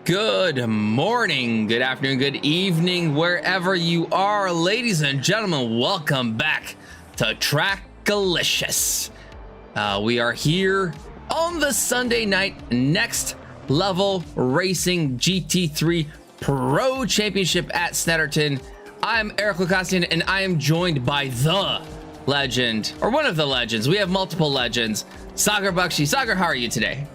Good morning, good afternoon, good evening, wherever you are, ladies and gentlemen. Welcome back to TRACKILICIOUS. We are here on the Sunday night Next Level Racing GT3 Pro Championship at Snetterton. I'm Ghoukasian, and I am joined by the legend, or one of the legends. We have multiple legends. Saagar Bakshi. Saagar, how are you today?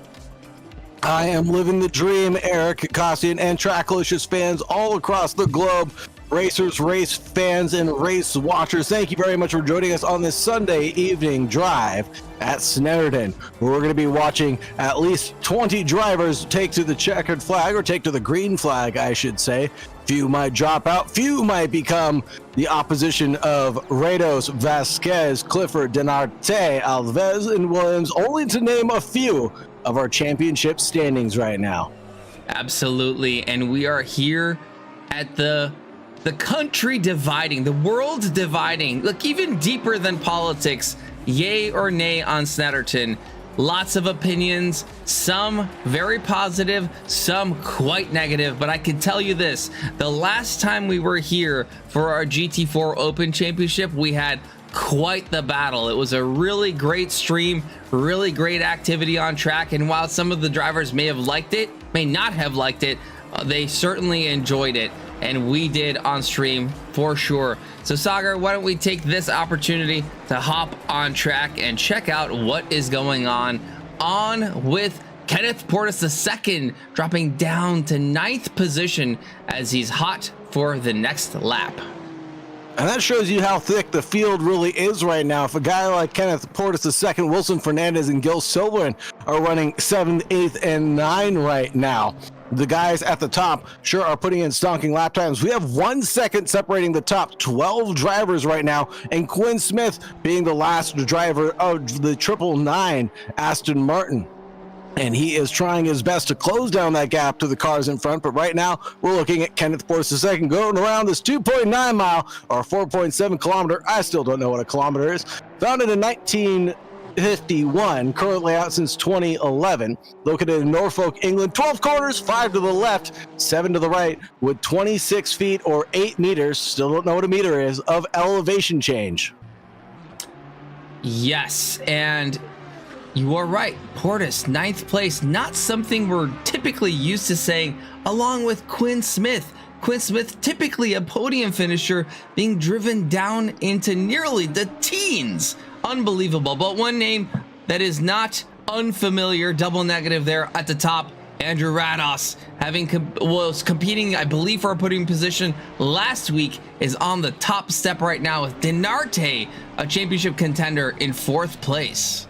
I am living the dream, Ghoukasian, and TRACKILICIOUS fans all across the globe, racers, race fans, and race watchers. Thank you very much for joining us on this Sunday evening drive at Snetterton, where we're going to be watching at least 20 drivers take to the checkered flag, or take to the green flag, I should say. Few might drop out, few might become the opposition of Rados, Vasquez, Clifford, Denarte, Alves, and Williams, only to name a few of our championship standings right now. Absolutely, and we are here at the country dividing, the world dividing. Look, even deeper than politics, yay or nay on Snetterton. Lots of opinions, some very positive, some quite negative, but I can tell you this: the last time we were here for our GT4 Open Championship, we had quite the battle. It was a really great stream, really great activity on track, and while some of the drivers may have liked it, may not have liked it, they certainly enjoyed it, and we did on stream for sure. So Saagar, why don't we take this opportunity to hop on track and check out what is going on with Kenneth Portis II dropping down to 9th position as he's hot for the next lap. And that shows you how thick the field really is right now. If a guy like Kenneth Portis II, Wilson Fernandez, and Gil Silverin are running 7th, 8th, and 9th right now, the guys at the top sure are putting in stonking lap times. We have 1 second separating the top 12 drivers right now, and Quinn Smith being the last driver of the 999 Aston Martin. And he is trying his best to close down that gap to the cars in front. But right now, we're looking at Kenneth Portis II going around this 2.9 mile or 4.7 kilometer. I still don't know what a kilometer is. Founded in 1951, currently out since 2011. Located in Norfolk, England. 12 corners, 5 to the left, 7 to the right, with 26 feet or 8 meters. Still don't know what a meter is of elevation change. Yes, and you are right. Portis, 9th place, not something we're typically used to saying, along with Quinn Smith. Quinn Smith, typically a podium finisher, being driven down into nearly the teens. Unbelievable. But one name that is not unfamiliar, double negative there at the top, Andrew Rados, was competing, I believe, for a podium position last week, is on the top step right now with Denarte, a championship contender, in 4th place.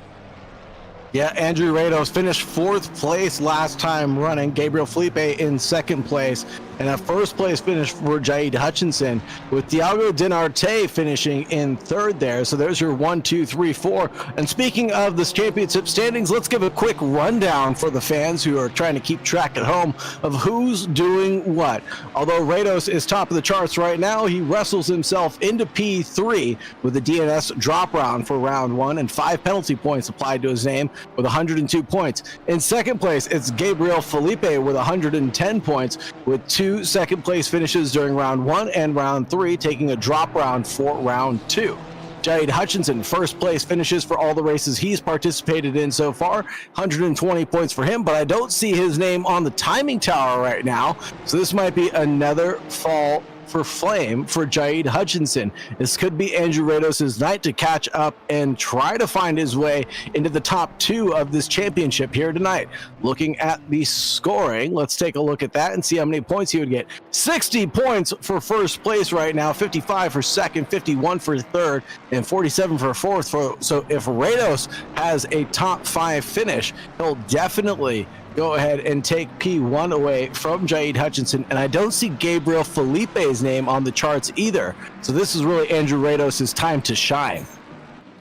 Yeah, Andrew Rados finished 4th place last time running. Gabriel Felipe in 2nd place. And a 1st place finish for Jaid Hutchinson, with Thiago Denarte finishing in 3rd there. So there's your 1, 2, 3, 4. And speaking of this championship standings, let's give a quick rundown for the fans who are trying to keep track at home of who's doing what. Although Rados is top of the charts right now, he wrestles himself into P3 with a DNS drop round for round 1 and 5 penalty points applied to his name with 102 points. In 2nd place, it's Gabriel Felipe with 110 points, with 2 second place finishes during round 1 and round 3, taking a drop round for round 2. Jaid Hutchinson, 1st place finishes for all the races he's participated in so far, 120 points for him, but I don't see his name on the timing tower right now, so this might be another fall for flame for Jaid Hutchinson. This could be Andrew Rados' night to catch up and try to find his way into the top 2 of this championship here tonight. Looking at the scoring, let's take a look at that and see how many points he would get. 60 points for 1st place right now, 55 for 2nd, 51 for 3rd, and 47 for 4th. So if Rados has a top 5 finish, he'll definitely go ahead and take P1 away from Jaid Hutchinson, and I don't see Gabriel Felipe's name on the charts either. So this is really Andrew Rados' time to shine.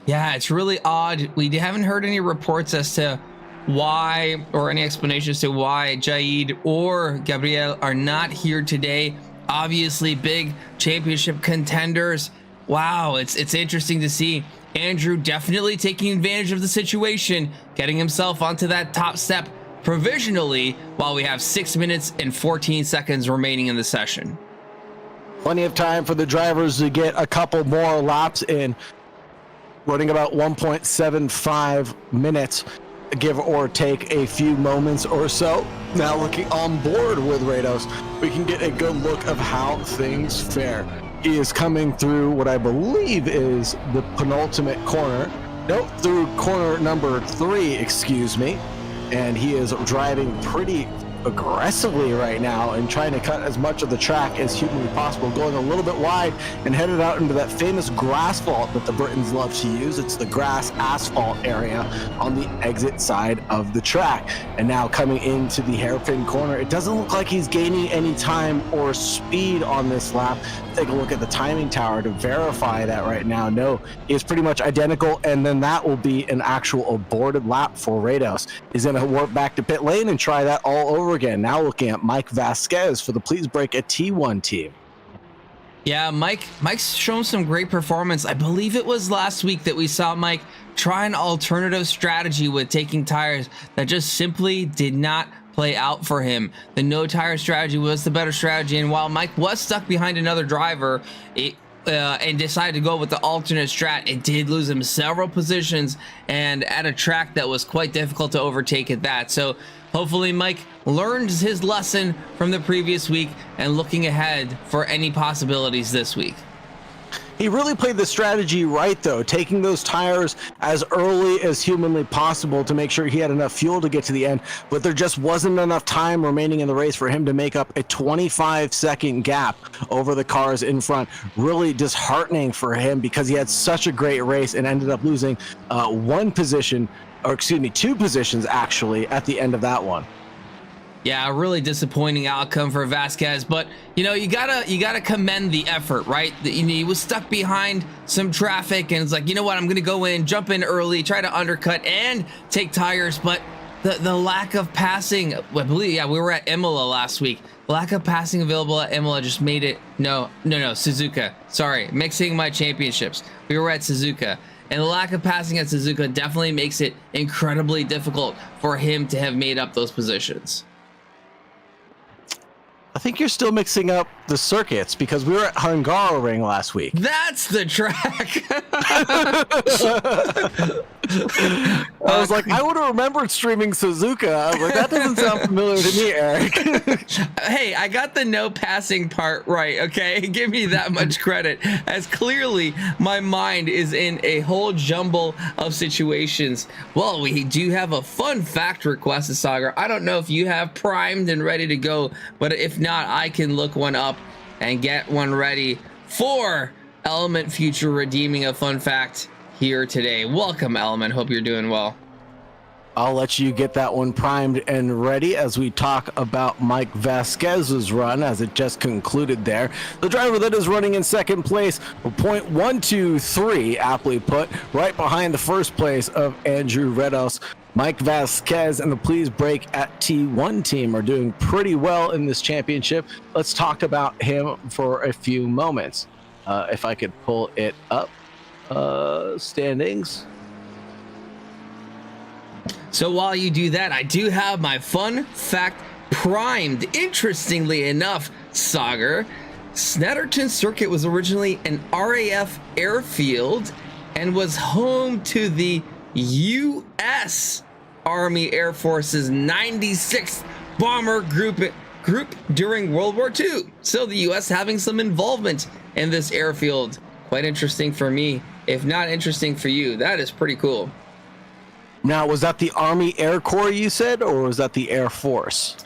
Yeah, it's really odd. We haven't heard any reports as to why, or any explanations to why Jaid or Gabriel are not here today. Obviously big championship contenders. Wow, it's interesting to see Andrew definitely taking advantage of the situation, getting himself onto that top step provisionally while we have 6 minutes and 14 seconds remaining in the session. Plenty of time for the drivers to get a couple more laps in, running about 1.75 minutes, give or take a few moments or so. Now looking on board with Rados, we can get a good look of how things fare. He is coming through what I believe is the penultimate corner. Nope, through corner number 3, excuse me. And he is driving pretty aggressively right now and trying to cut as much of the track as humanly possible, going a little bit wide and headed out into that famous grass fault that the Britons love to use. It's the grass asphalt area on the exit side of the track. And now coming into the hairpin corner, it doesn't look like he's gaining any time or speed on this lap. Take a look at the timing tower to verify that right now. No, it's pretty much identical, and then that will be an actual aborted lap for Rados. He's going to warp back to pit lane and try that all over again. Now looking at Mike Vasquez for the Please Break at T1 team. Yeah, Mike's shown some great performance. I believe it was last week that we saw Mike try an alternative strategy with taking tires that just simply did not play out for him. The no tire strategy was the better strategy, and while Mike was stuck behind another driver and decided to go with the alternate strat, it did lose him several positions and at a track that was quite difficult to overtake at that. So hopefully Mike learned his lesson from the previous week and looking ahead for any possibilities this week. He really played the strategy right, though, taking those tires as early as humanly possible to make sure he had enough fuel to get to the end, but there just wasn't enough time remaining in the race for him to make up a 25-second gap over the cars in front. Really disheartening for him because he had such a great race and ended up losing two positions actually at the end of that one. Yeah, a really disappointing outcome for Vasquez, but you gotta commend the effort, right? He was stuck behind some traffic and it's like, you know what, I'm gonna go in, jump in early, try to undercut and take tires, but the lack of passing, I believe, yeah, we were at Imola last week. Lack of passing available at Imola just made it, no, Suzuka, sorry, mixing my championships. We were at Suzuka. And the lack of passing at Suzuka definitely makes it incredibly difficult for him to have made up those positions. I think you're still mixing up the circuits because we were at Hungaroring last week. That's the track. I was like, I would have remembered streaming Suzuka. I was like, that doesn't sound familiar to me, Eric. Hey, I got the no passing part right, okay? Give me that much credit, as clearly my mind is in a whole jumble of situations. Well, we do have a fun fact request, Saagar. I don't know if you have primed and ready to go, but if not, I can look one up and get one ready for Element Future redeeming a fun fact here today. Welcome, Element. Hope you're doing well. I'll let you get that one primed and ready as we talk about Mike Vasquez's run as it just concluded there. The driver that is running in second place, .123, aptly put, right behind the first place of Andrew Redos. Mike Vasquez and the Please Break at T1 team are doing pretty well in this championship. Let's talk about him for a few moments. If I could pull it up, standings. So while you do that, I do have my fun fact primed. Interestingly enough, Saagar, Snetterton Circuit was originally an RAF airfield and was home to the U.S. Army Air Force's 96th Bomber Group during World War II. So the U.S. having some involvement in this airfield. Quite interesting for me, if not interesting for you. That is pretty cool. Now, was that the Army Air Corps you said, or was that the Air Force?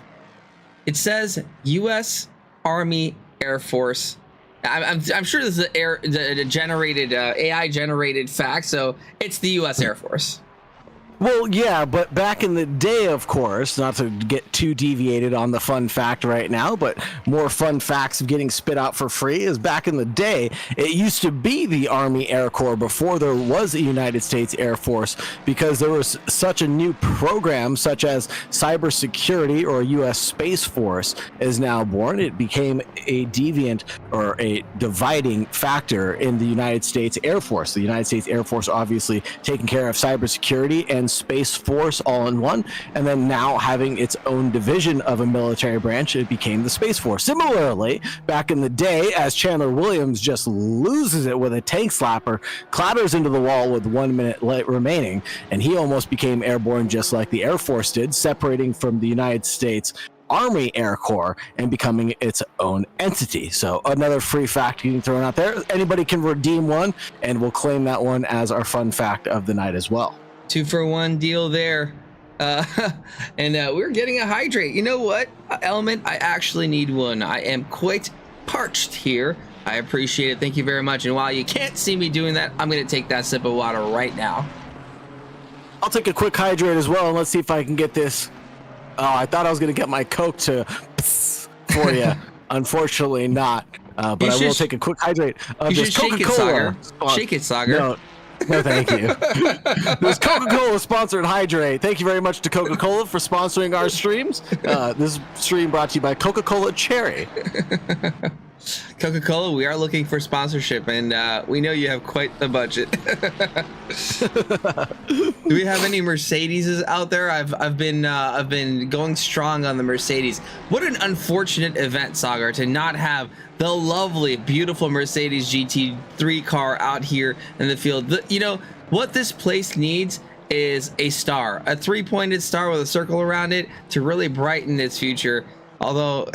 It says U.S. Army Air Force. I'm sure this is a generated AI generated fact, so it's the U.S. Air Force. Well, yeah, but back in the day, of course, not to get too deviated on the fun fact right now, but more fun facts of getting spit out for free is back in the day, it used to be the Army Air Corps before there was a United States Air Force, because there was such a new program such as cybersecurity, or a U.S. Space Force is now born. It became a deviant or a dividing factor in the United States Air Force. The United States Air Force obviously taking care of cybersecurity and and Space Force all in one, and then now having its own division of a military branch, it became the Space Force. Similarly, back in the day, as Chandler Williams just loses it with a tank slapper, clatters into the wall with 1 minute remaining, and he almost became airborne just like the Air Force did, separating from the United States Army Air Corps and becoming its own entity. So another free fact getting thrown out there. Anybody can redeem one, and we'll claim that one as our fun fact of the night as well. 2-for-1 deal there. And we're getting a hydrate. You know what, Element? I actually need one. I am quite parched here. I appreciate it. Thank you very much. And while you can't see me doing that, I'm going to take that sip of water right now. I'll take a quick hydrate as well, and let's see if I can get this. Oh, I thought I was going to get my Coke to for you. Unfortunately not. But I will take a quick hydrate of this Coca-Cola. Shake it, Saagar. No, thank you. This Coca-Cola sponsored hydrate. Thank you very much to Coca-Cola for sponsoring our streams. This stream brought to you by Coca-Cola Cherry. Coca-Cola, we are looking for sponsorship, and we know you have quite the budget. Do we have any Mercedes out there? I've been going strong on the Mercedes. What an unfortunate event, Saagar, to not have the lovely, beautiful Mercedes GT3 car out here in the field. You know what this place needs is a star, a 3-pointed star with a circle around it to really brighten its future. Although,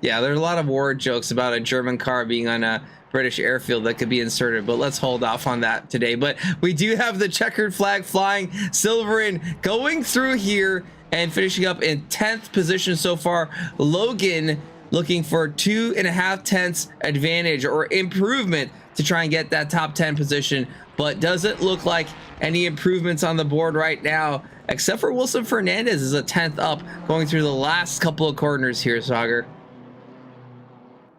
yeah, there's a lot of war jokes about a German car being on a British airfield that could be inserted, but let's hold off on that today. But we do have the checkered flag flying, Silverin going through here and finishing up in 10th position so far. Logan looking for 2.5 tenths advantage or improvement to try and get that top 10 position, but doesn't look like any improvements on the board right now, except for Wilson Fernandez is a 10th up going through the last couple of corners here, Saagar.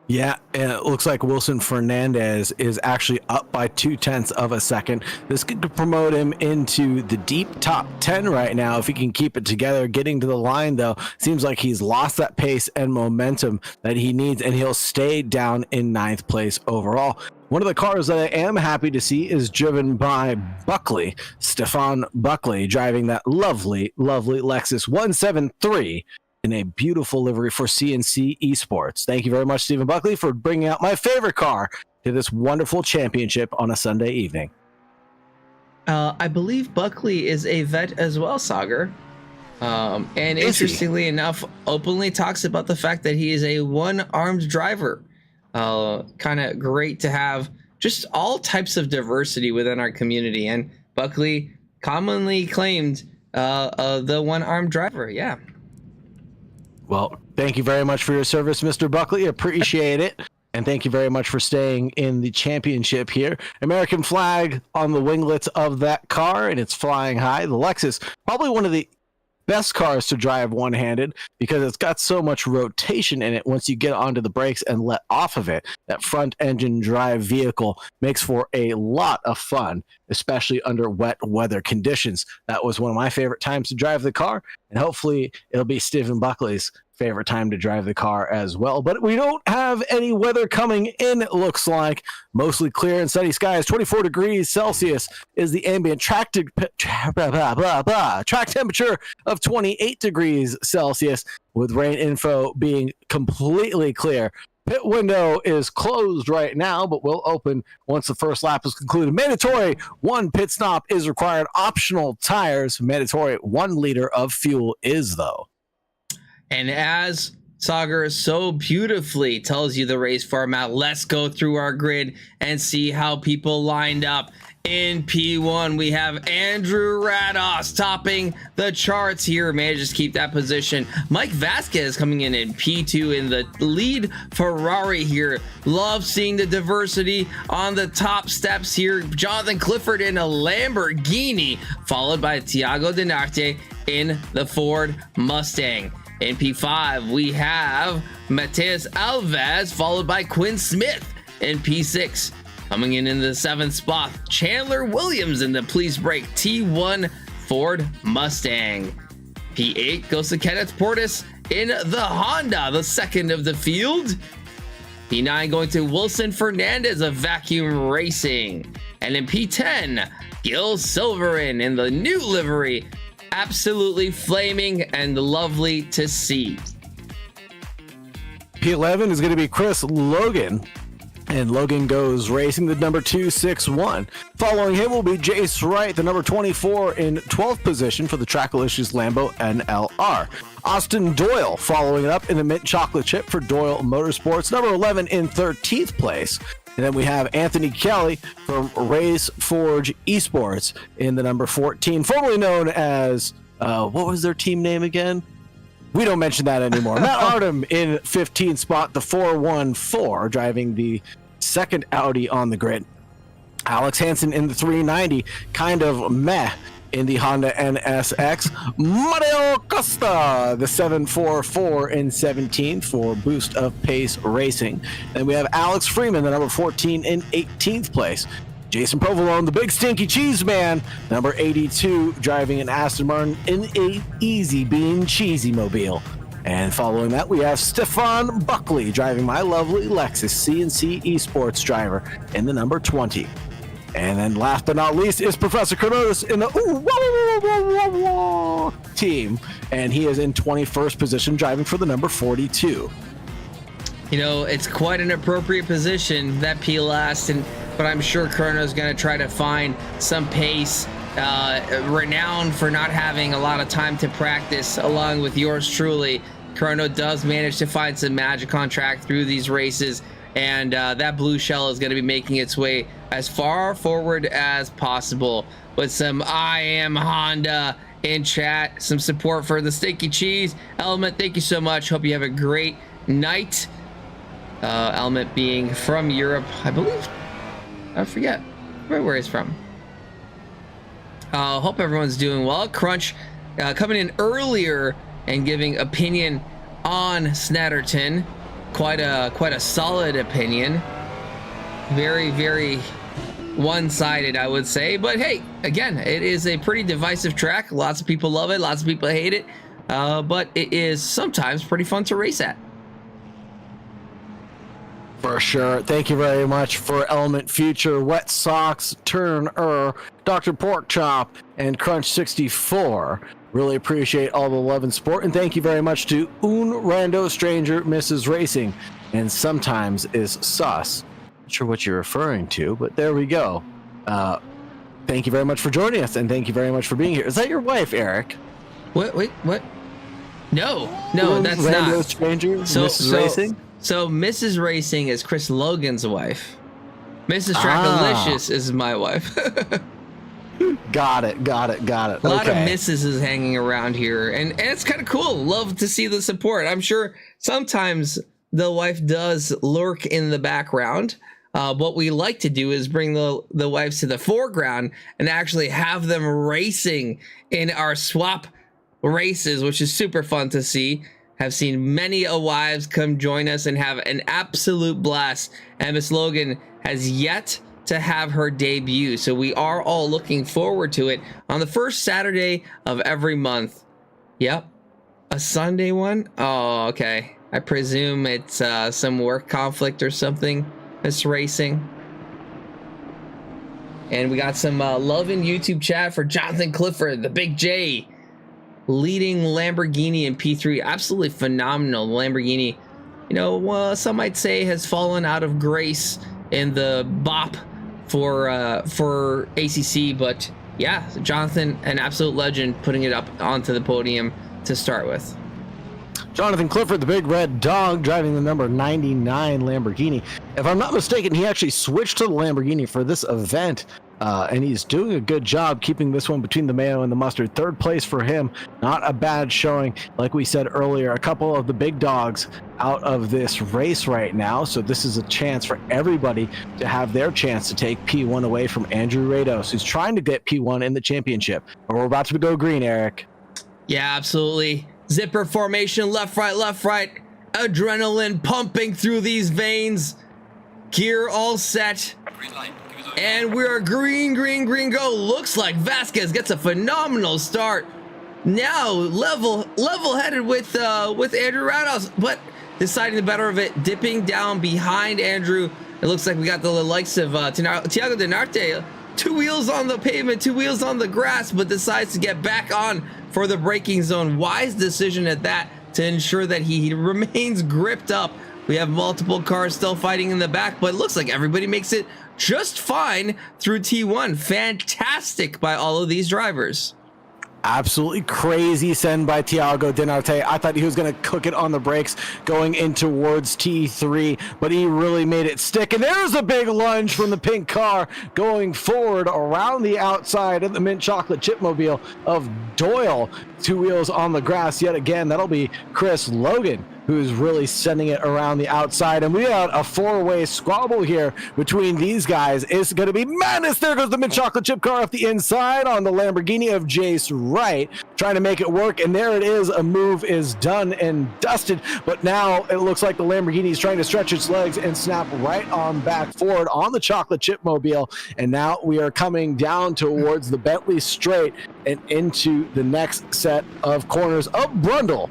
Yeah, and it looks like Wilson Fernandez is actually up by 0.2 of a second. This could promote him into the deep top 10 right now if he can keep it together. Getting to the line, though, seems like he's lost that pace and momentum that he needs, and he'll stay down in 9th place overall. One of the cars that I am happy to see is driven by Buckley, Stefan Buckley, driving that lovely, lovely Lexus 173 in a beautiful livery for CNC Esports. Thank you very much, Stephen Buckley, for bringing out my favorite car to this wonderful championship on a Sunday evening. I believe Buckley is a vet as well, Saagar. And interestingly enough, openly talks about the fact that he is a one-armed driver. Kind of great to have just all types of diversity within our community. And Buckley commonly claimed the one-armed driver. Yeah. Well, thank you very much for your service, Mr. Buckley. Appreciate it. And thank you very much for staying in the championship here. American flag on the winglets of that car, and it's flying high. The Lexus, probably one of the best cars to drive one-handed because it's got so much rotation in it. Once you get onto the brakes and let off of it, that front engine drive vehicle makes for a lot of fun, especially under wet weather conditions. That was one of my favorite times to drive the car, and hopefully it'll be Stephen Buckley's favorite time to drive the car as well. But we don't have any weather coming in, it looks like. Mostly clear and sunny skies. 24 degrees Celsius is the ambient track temperature of 28 degrees Celsius, with rain info being completely clear. Pit window is closed right now, but will open once the first lap is concluded. Mandatory 1 pit stop is required. Optional tires. Mandatory 1 liter of fuel is, though. And as Saagar so beautifully tells you the race format, let's go through our grid and see how people lined up. In P1, we have Andrew Rados topping the charts here. Manages to keep that position. Mike Vasquez coming in P2 in the lead Ferrari here. Love seeing the diversity on the top steps here. Jonathan Clifford in a Lamborghini, followed by Thiago Dinarte in the Ford Mustang. In P5, we have Mateus Alves, followed by Quinn Smith in P6. Coming in the 7th spot, Chandler Williams in the Please Brake T1 Ford Mustang. P8 goes to Kenneth Portis in the Honda, the 2nd of the field. P9 going to Wilson Fernandez of Vacuum Racing. And in P10, Gil Silverin in the new livery. Absolutely flaming and lovely to see. P11 is going to be Chris Logan. And Logan goes racing the number 261. Following him will be Jace Wright, the number 24 in 12th position for the Trackalicious Lambo NLR. Austin Doyle following it up in the mint chocolate chip for Doyle Motorsports, number 11 in 13th place. And then we have Anthony Kelly from Race Forge Esports in the number 14, formerly known as, what was their team name again? We don't mention that anymore. Matt Artem in 15th spot, the 414, driving the second Audi on the grid. Alex Hansen in the 390, kind of meh in the Honda NSX. Mario Costa, the 744 in 17th for Boost of Pace Racing. Then we have Alex Freeman, the number 14 in 18th place. Jason Provolone, the big stinky cheese man, number 82, driving an Aston Martin in a Easy Bean Cheesy Mobile. And following that, we have Stefan Buckley driving my lovely Lexus CNC Esports driver in the number 20. And then last but not least is Professor Kronos in the team. And he is in 21st position driving for the number 42. You know, it's quite an appropriate position, that P last, but I'm sure Krono's going to try to find some pace, renowned for not having a lot of time to practice, along with yours truly. Chrono does manage to find some magic on track through these races, and that blue shell is going to be making its way as far forward as possible with some I am Honda in chat, some support for the stinky cheese. Element, thank you so much. Hope you have a great night. Element being from Europe, I believe. I forget where he's from. Hope everyone's doing well. Crunch coming in earlier and giving opinion on Snetterton. Quite a solid opinion. Very, very one-sided, I would say. But hey, again, it is a pretty divisive track. Lots of people love it. Lots of people hate it. But it is sometimes pretty fun to race at. For sure. Thank you very much for Element Future, Wet Socks, Turner, Dr. Porkchop, and Crunch 64. Really appreciate all the love and support. And thank you very much to Un Rando Stranger Mrs. Racing, and sometimes is sus. Not sure what you're referring to, but there we go. Thank you very much for joining us, and thank you very much for being here. Is that your wife, Eric? What? No, that's Rando not. Stranger Mrs. Racing? So Mrs. Racing is Chris Logan's wife. Mrs. Trackalicious is my wife. Got it. A lot of Mrs. hanging around here, and it's kind of cool. Love to see the support. I'm sure sometimes the wife does lurk in the background. What we like to do is bring the wives to the foreground and actually have them racing in our swap races, which is super fun to see. Have seen many wives come join us and have an absolute blast. And Miss Logan has yet to have her debut, so we are all looking forward to it on the first Saturday of every month. Yep, a Sunday one. Oh, okay. I presume it's some work conflict or something. Miss Racing. And we got some love in YouTube chat for Jonathan Clifford, the Big J, leading Lamborghini in P3. Absolutely phenomenal Lamborghini. You know, some might say has fallen out of grace in the BOP for ACC, but yeah, Jonathan, an absolute legend, putting it up onto the podium to start with. Jonathan Clifford, the big red dog, driving the number 99 Lamborghini. If I'm not mistaken, he actually switched to the Lamborghini for this event, and he's doing a good job keeping this one between the mayo and the mustard. Third place for him, not a bad showing. Like we said earlier, a couple of the big dogs out of this race right now, so this is a chance for everybody to have their chance to take P1 away from Andrew Rados, who's trying to get P1 in the championship. But we're about to go green, Eric. Yeah, absolutely. Zipper formation, left, right. Adrenaline pumping through these veins. Gear all set. And we are green, go. Looks like Vasquez gets a phenomenal start. Now level-headed with Andrew Rados, but deciding the better of it, dipping down behind Andrew. It looks like we got the likes of Thiago Denarte, 2 wheels on the pavement, 2 wheels on the grass, but decides to get back on for the braking zone. Wise decision at that to ensure that he remains gripped up. We have multiple cars still fighting in the back, but it looks like everybody makes it just fine through T1. Fantastic by all of these drivers. Absolutely crazy send by Thiago Denarte. I thought he was going to cook it on the brakes going in towards T3, but he really made it stick. And there's a big lunge from the pink car going forward around the outside of the mint chocolate chipmobile of Doyle. 2 wheels on the grass yet again. That'll be Chris Logan, who's really sending it around the outside. And we got a 4-way squabble here between these guys. It's going to be madness. There goes the mint chocolate chip car off the inside on the Lamborghini of Jace Wright, trying to make it work. And there it is. A move is done and dusted. But now it looks like the Lamborghini is trying to stretch its legs and snap right on back forward on the chocolate chip mobile. And now we are coming down towards the Bentley straight and into the next set of corners of Brundle.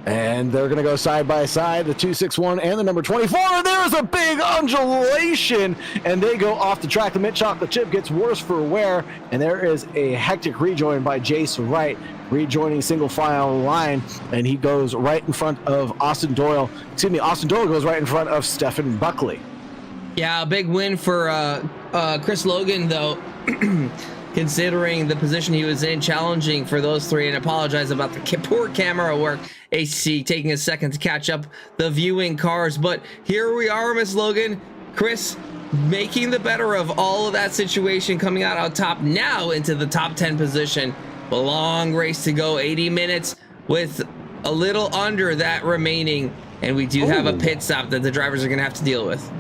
And they're going to go side by side, the 261 and the number 24. And there's a big undulation, and they go off the track. The mint chocolate chip gets worse for wear, and there is a hectic rejoin by Jace Wright, rejoining single file line, and he goes right in front of Austin Doyle. Excuse me, Austin Doyle goes right in front of Stephen Buckley. Yeah, a big win for Chris Logan, though. Considering the position he was in, challenging for those three, and apologize about the poor camera work. AC taking a second to catch up the viewing cars, but here we are, Miss Logan. Chris making the better of all of that situation, coming out on top now into the top 10 position. A long race to go, 80 minutes with a little under that remaining, and we do have a pit stop that the drivers are going to have to deal with.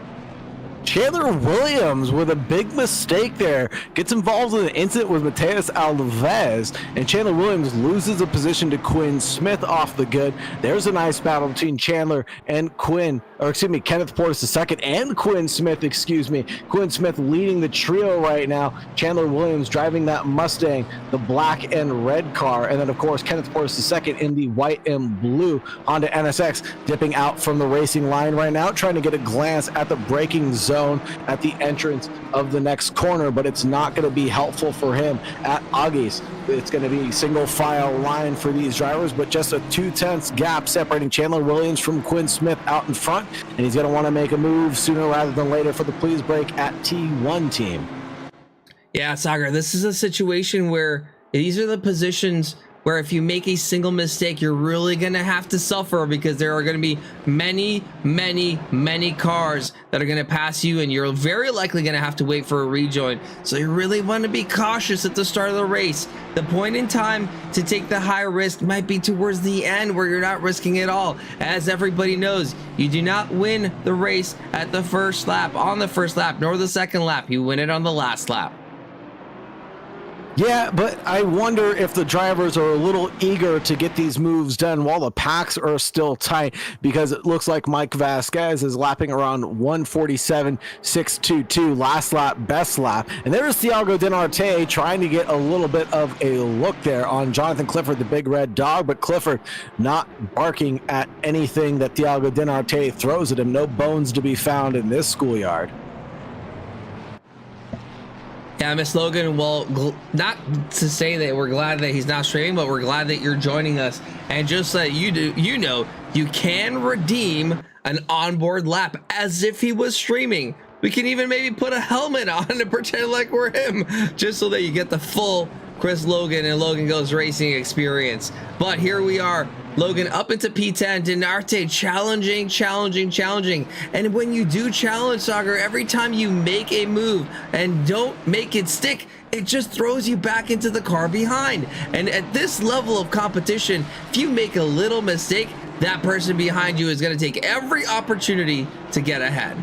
Chandler Williams with a big mistake there, gets involved in an incident with Mateus Alves, and Chandler Williams loses a position to Quinn Smith off the good. There's a nice battle between Chandler and Kenneth Portis II and Quinn Smith, Quinn Smith leading the trio right now. Chandler Williams driving that Mustang, the black and red car, and then of course Kenneth Portis II in the white and blue Honda NSX, dipping out from the racing line right now, trying to get a glance at the braking zone at the entrance of the next corner, but it's not going to be helpful for him at Augie's. It's going to be single file line for these drivers, but just a 2/10 gap separating Chandler Williams from Quinn Smith out in front, and he's going to want to make a move sooner rather than later for the please break at T1 team. Yeah, Saagar, this is a situation where these are the positions where if you make a single mistake, you're really going to have to suffer, because there are going to be many cars that are going to pass you, and you're very likely going to have to wait for a rejoin. So you really want to be cautious at the start of the race. The point in time to take the high risk might be towards the end, where you're not risking it all. As everybody knows, you do not win the race at the first lap, on the first lap, nor the second lap. You win it on the last lap. Yeah, but I wonder if the drivers are a little eager to get these moves done while the packs are still tight, because it looks like Mike Vasquez is lapping around 147.622, last lap, best lap. And there's Thiago Denarte trying to get a little bit of a look there on Jonathan Clifford, the big red dog, but Clifford not barking at anything that Thiago Denarte throws at him. No bones to be found in this schoolyard. Yeah, Miss Logan, well, not to say that we're glad that he's not streaming, but we're glad that you're joining us. And just so that you know, you can redeem an onboard lap as if he was streaming. We can even maybe put a helmet on and pretend like we're him, just so that you get the full Chris Logan and Logan Goes Racing experience. But here we are, Logan up into P10, Denarte challenging. And when you do challenge, Saagar, every time you make a move and don't make it stick, it just throws you back into the car behind. And at this level of competition, if you make a little mistake, that person behind you is going to take every opportunity to get ahead.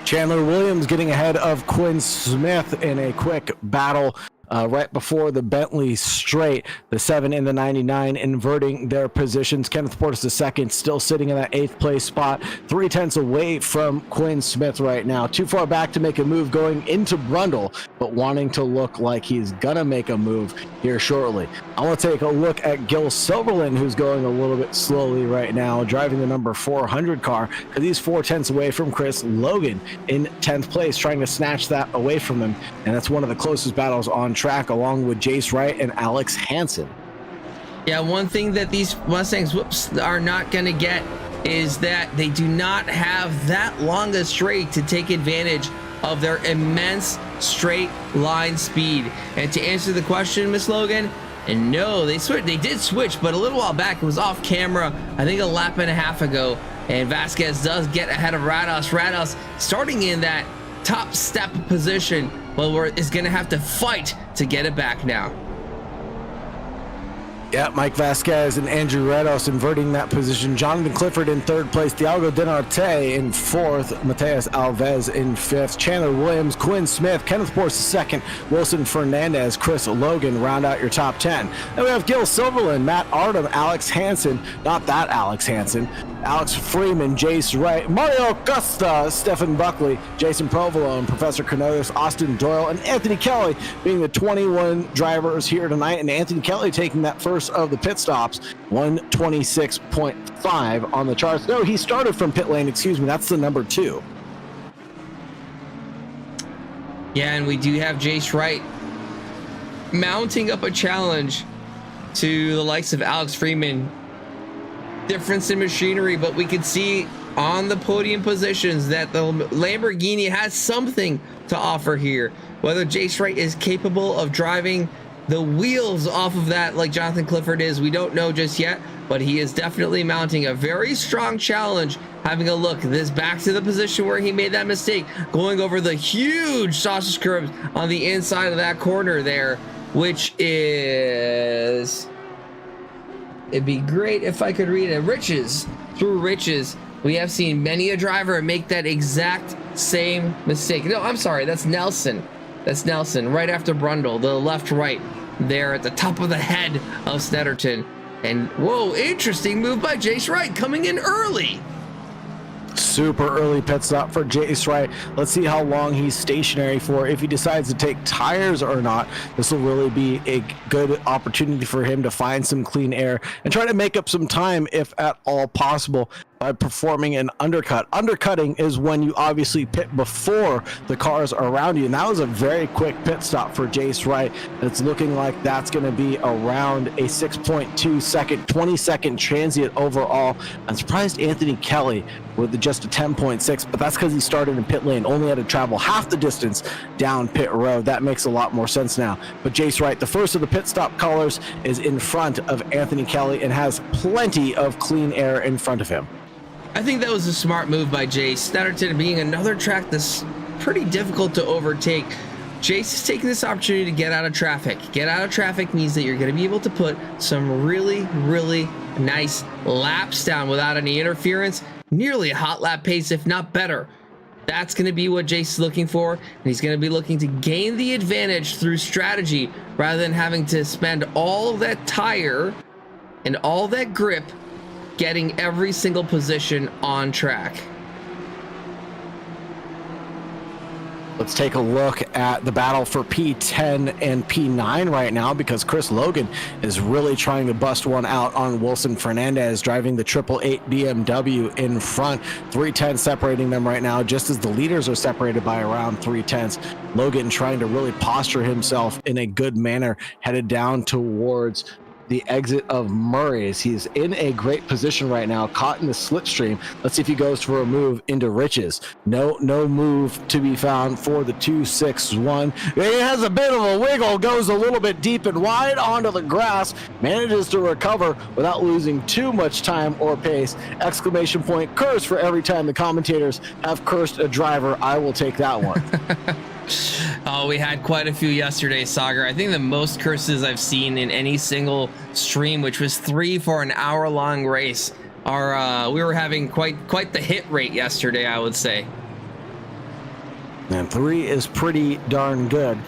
Chandler Williams getting ahead of Quinn Smith in a quick battle right before the Bentley straight. The 7 and the 99 inverting their positions. Kenneth Portis II still sitting in that 8th place spot, 0.3 away from Quinn Smith right now. Too far back to make a move going into Brundle, but wanting to look like he's gonna make a move here shortly. I want to take a look at Gil Silverland, who's going a little bit slowly right now, driving the number 400 car, because he's 0.4 away from Chris Logan in 10th place, trying to snatch that away from him. And that's one of the closest battles on track, along with Jace Wright and Alex Hansen. Yeah, one thing that these Mustangs are not going to get is that they do not have that long a straight to take advantage of their immense straight line speed. And to answer the question, Miss Logan, and no, they did switch, but a little while back. It was off camera, I think a lap and a half ago, and Vasquez does get ahead of Rados. Rados starting in that top step position, well, is going to have to fight to get it back now. Yeah, Mike Vasquez and Andrew Rados inverting that position. Jonathan Clifford in 3rd place. Thiago Dinarte in 4th. Mateus Alves in 5th. Chandler Williams, Quinn Smith, Kenneth Portis II, Wilson Fernandez, Chris Logan round out your top 10. Then we have Gil Silverland, Matt Artem, Alex Hansen, not that Alex Hansen, Alex Freeman, Jace Wright, Mario Costa, Stephen Buckley, Jason Provolone, Professor Canotis, Austin Doyle, and Anthony Kelly being the 21 drivers here tonight. And Anthony Kelly taking that first of the pit stops, 126.5 on the charts. No, he started from pit lane, excuse me, that's the number 2. Yeah, and we do have Jace Wright mounting up a challenge to the likes of Alex Freeman. Difference in machinery, but we can see on the podium positions that the Lamborghini has something to offer here. Whether Jace Wright is capable of driving the wheels off of that like Jonathan Clifford is, we don't know just yet, but he is definitely mounting a very strong challenge. Having a look this back to the position where he made that mistake, going over the huge sausage curves on the inside of that corner there, which is, it'd be great if I could read it. Riches, through Riches, we have seen many a driver make that exact same mistake. No, I'm sorry, that's Nelson. That's Nelson, right after Brundle, the left-right there at the top of the head of Snetterton. And whoa, interesting move by Jace Wright coming in early. Super early pit stop for Jace Wright. Let's see how long he's stationary for. If he decides to take tires or not, this will really be a good opportunity for him to find some clean air and try to make up some time if at all possible by performing an undercut. Undercutting is when you obviously pit before the cars are around you, and that was a very quick pit stop for Jace Wright. It's looking like that's going to be around a 6.2 second, 20-second transient overall. I'm surprised Anthony Kelly with just a 10.6, but that's because he started in pit lane, only had to travel half the distance down pit road. That makes a lot more sense now. But Jace Wright, the first of the pit stop colors, is in front of Anthony Kelly and has plenty of clean air in front of him. I think that was a smart move by Jace. Snetterton being another track that's pretty difficult to overtake. Jace is taking this opportunity to get out of traffic. Get out of traffic means that you're going to be able to put some really, really nice laps down without any interference. Nearly a hot lap pace, if not better. That's going to be what Jace is looking for, and he's going to be looking to gain the advantage through strategy rather than having to spend all of that tire and all that grip getting every single position on track. Let's take a look at the battle for P10 and P9 right now, because Chris Logan is really trying to bust one out on Wilson Fernandez, driving the 888 BMW in front. 3/10 separating them right now, just as the leaders are separated by around 3/10. Logan trying to really posture himself in a good manner, headed down towards the exit of Murray's. He's in a great position right now, caught in the slipstream. Let's see if he goes for a move into Riches. No move to be found for the 261. He has a bit of a wiggle, goes a little bit deep and wide onto the grass, manages to recover without losing too much time or pace. Exclamation point curse for every time the commentators have cursed a driver. I will take that one. Oh, we had quite a few yesterday, Saagar. I think the most curses I've seen in any single stream, which was 3 for an hour-long race, are we were having quite the hit rate yesterday, I would say. And 3 is pretty darn good.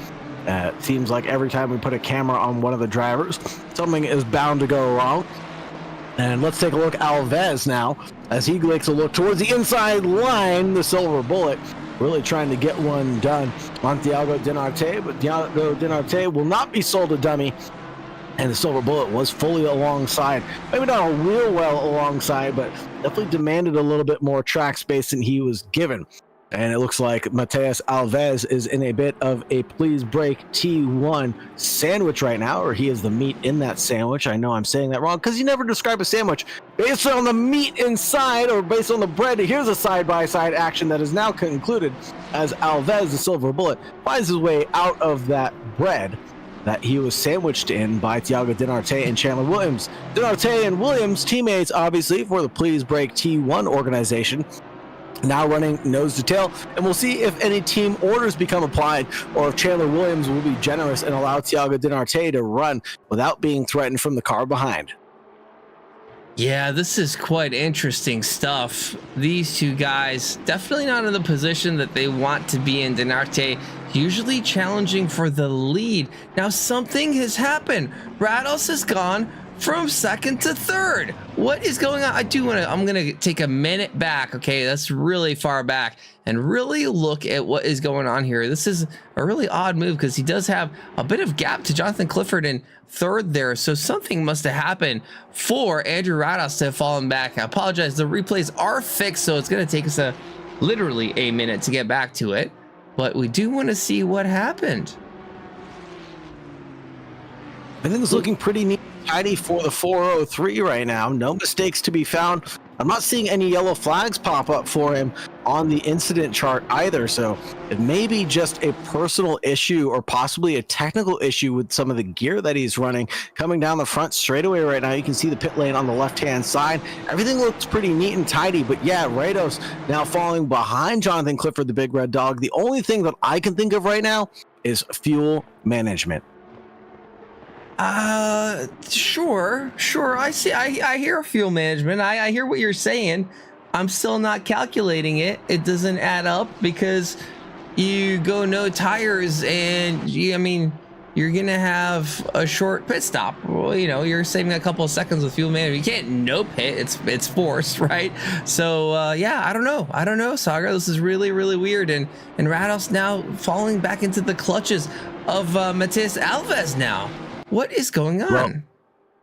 Seems like every time we put a camera on one of the drivers, something is bound to go wrong. And let's take a look at Alves now, as he takes a look towards the inside line, the Silver Bullet, really trying to get one done on Thiago Dinarte, but Thiago Dinarte will not be sold a dummy, and the Silver Bullet was fully alongside. Maybe not a real well alongside, but definitely demanded a little bit more track space than he was given. And it looks like Matheus Alves is in a bit of a please break T1 sandwich right now, or he is the meat in that sandwich. I know I'm saying that wrong because you never describe a sandwich based on the meat inside or based on the bread. Here's a side-by-side action that is now concluded as Alves, the Silver Bullet, finds his way out of that bread that he was sandwiched in by Thiago Dinarte and Chandler Williams. Dinarte and Williams, teammates obviously for the please break T1 organization, now running nose to tail, and we'll see if any team orders become applied or if Chandler Williams will be generous and allow Thiago Dinarte to run without being threatened from the car behind. Yeah, this is quite interesting stuff. These two guys definitely not in the position that they want to be in. Dinarte usually challenging for the lead. Now something has happened. Rados has gone from second to third. What is going on? I'm gonna take a minute back. Okay, that's really far back, and really look at what is going on here. This is a really odd move because he does have a bit of gap to Jonathan Clifford in third there. So something must have happened for Andrew Rados to have fallen back. I apologize. The replays are fixed, so it's gonna take us literally a minute to get back to it. But we do want to see what happened. I think it's looking pretty neat. Tidy for the 403 right now. No mistakes to be found. I'm not seeing any yellow flags pop up for him on the incident chart either, so it may be just a personal issue or possibly a technical issue with some of the gear that he's running. Coming down the front straightaway right now, you can see the pit lane on the left-hand side. Everything looks pretty neat and tidy, but yeah, Rados now falling behind Jonathan Clifford, the big red dog. The only thing that I can think of right now is fuel management. Sure. I see. I hear fuel management. I hear what you're saying. I'm still not calculating it. It doesn't add up because you go no tires and you're gonna have a short pit stop. Well, you're saving a couple of seconds with fuel management. You can't no pit. It's forced, right? So yeah, I don't know, Saagar. This is really weird. And Rados now falling back into the clutches of Matheus Alves now. What is going on? Well,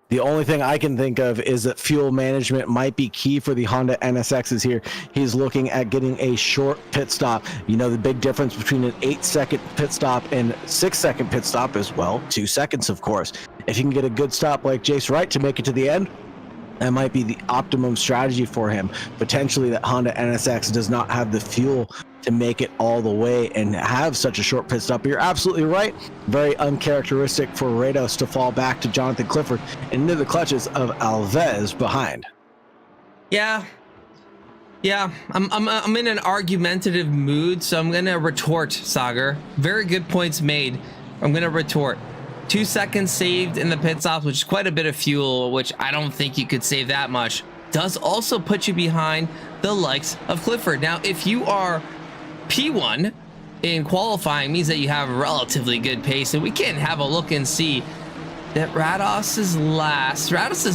the only thing I can think of is that fuel management might be key for the Honda NSXs here. He's looking at getting a short pit stop. The big difference between an 8-second pit stop and 6-second pit stop is, well, 2 seconds, of course. If you can get a good stop like Jace Wright to make it to the end, that might be the optimum strategy for him. Potentially that Honda NSX does not have the fuel to make it all the way and have such a short pit stop. But you're absolutely right. Very uncharacteristic for Rados to fall back to Jonathan Clifford into the clutches of Alves behind. Yeah, I'm in an argumentative mood, so I'm gonna retort, Saagar. Very good points made. I'm gonna retort. 2 seconds saved in the pit stops, which is quite a bit of fuel, which I don't think you could save that much. Does also put you behind the likes of Clifford. Now, if you are P1 in qualifying, means that you have relatively good pace, and we can have a look and see that Rados's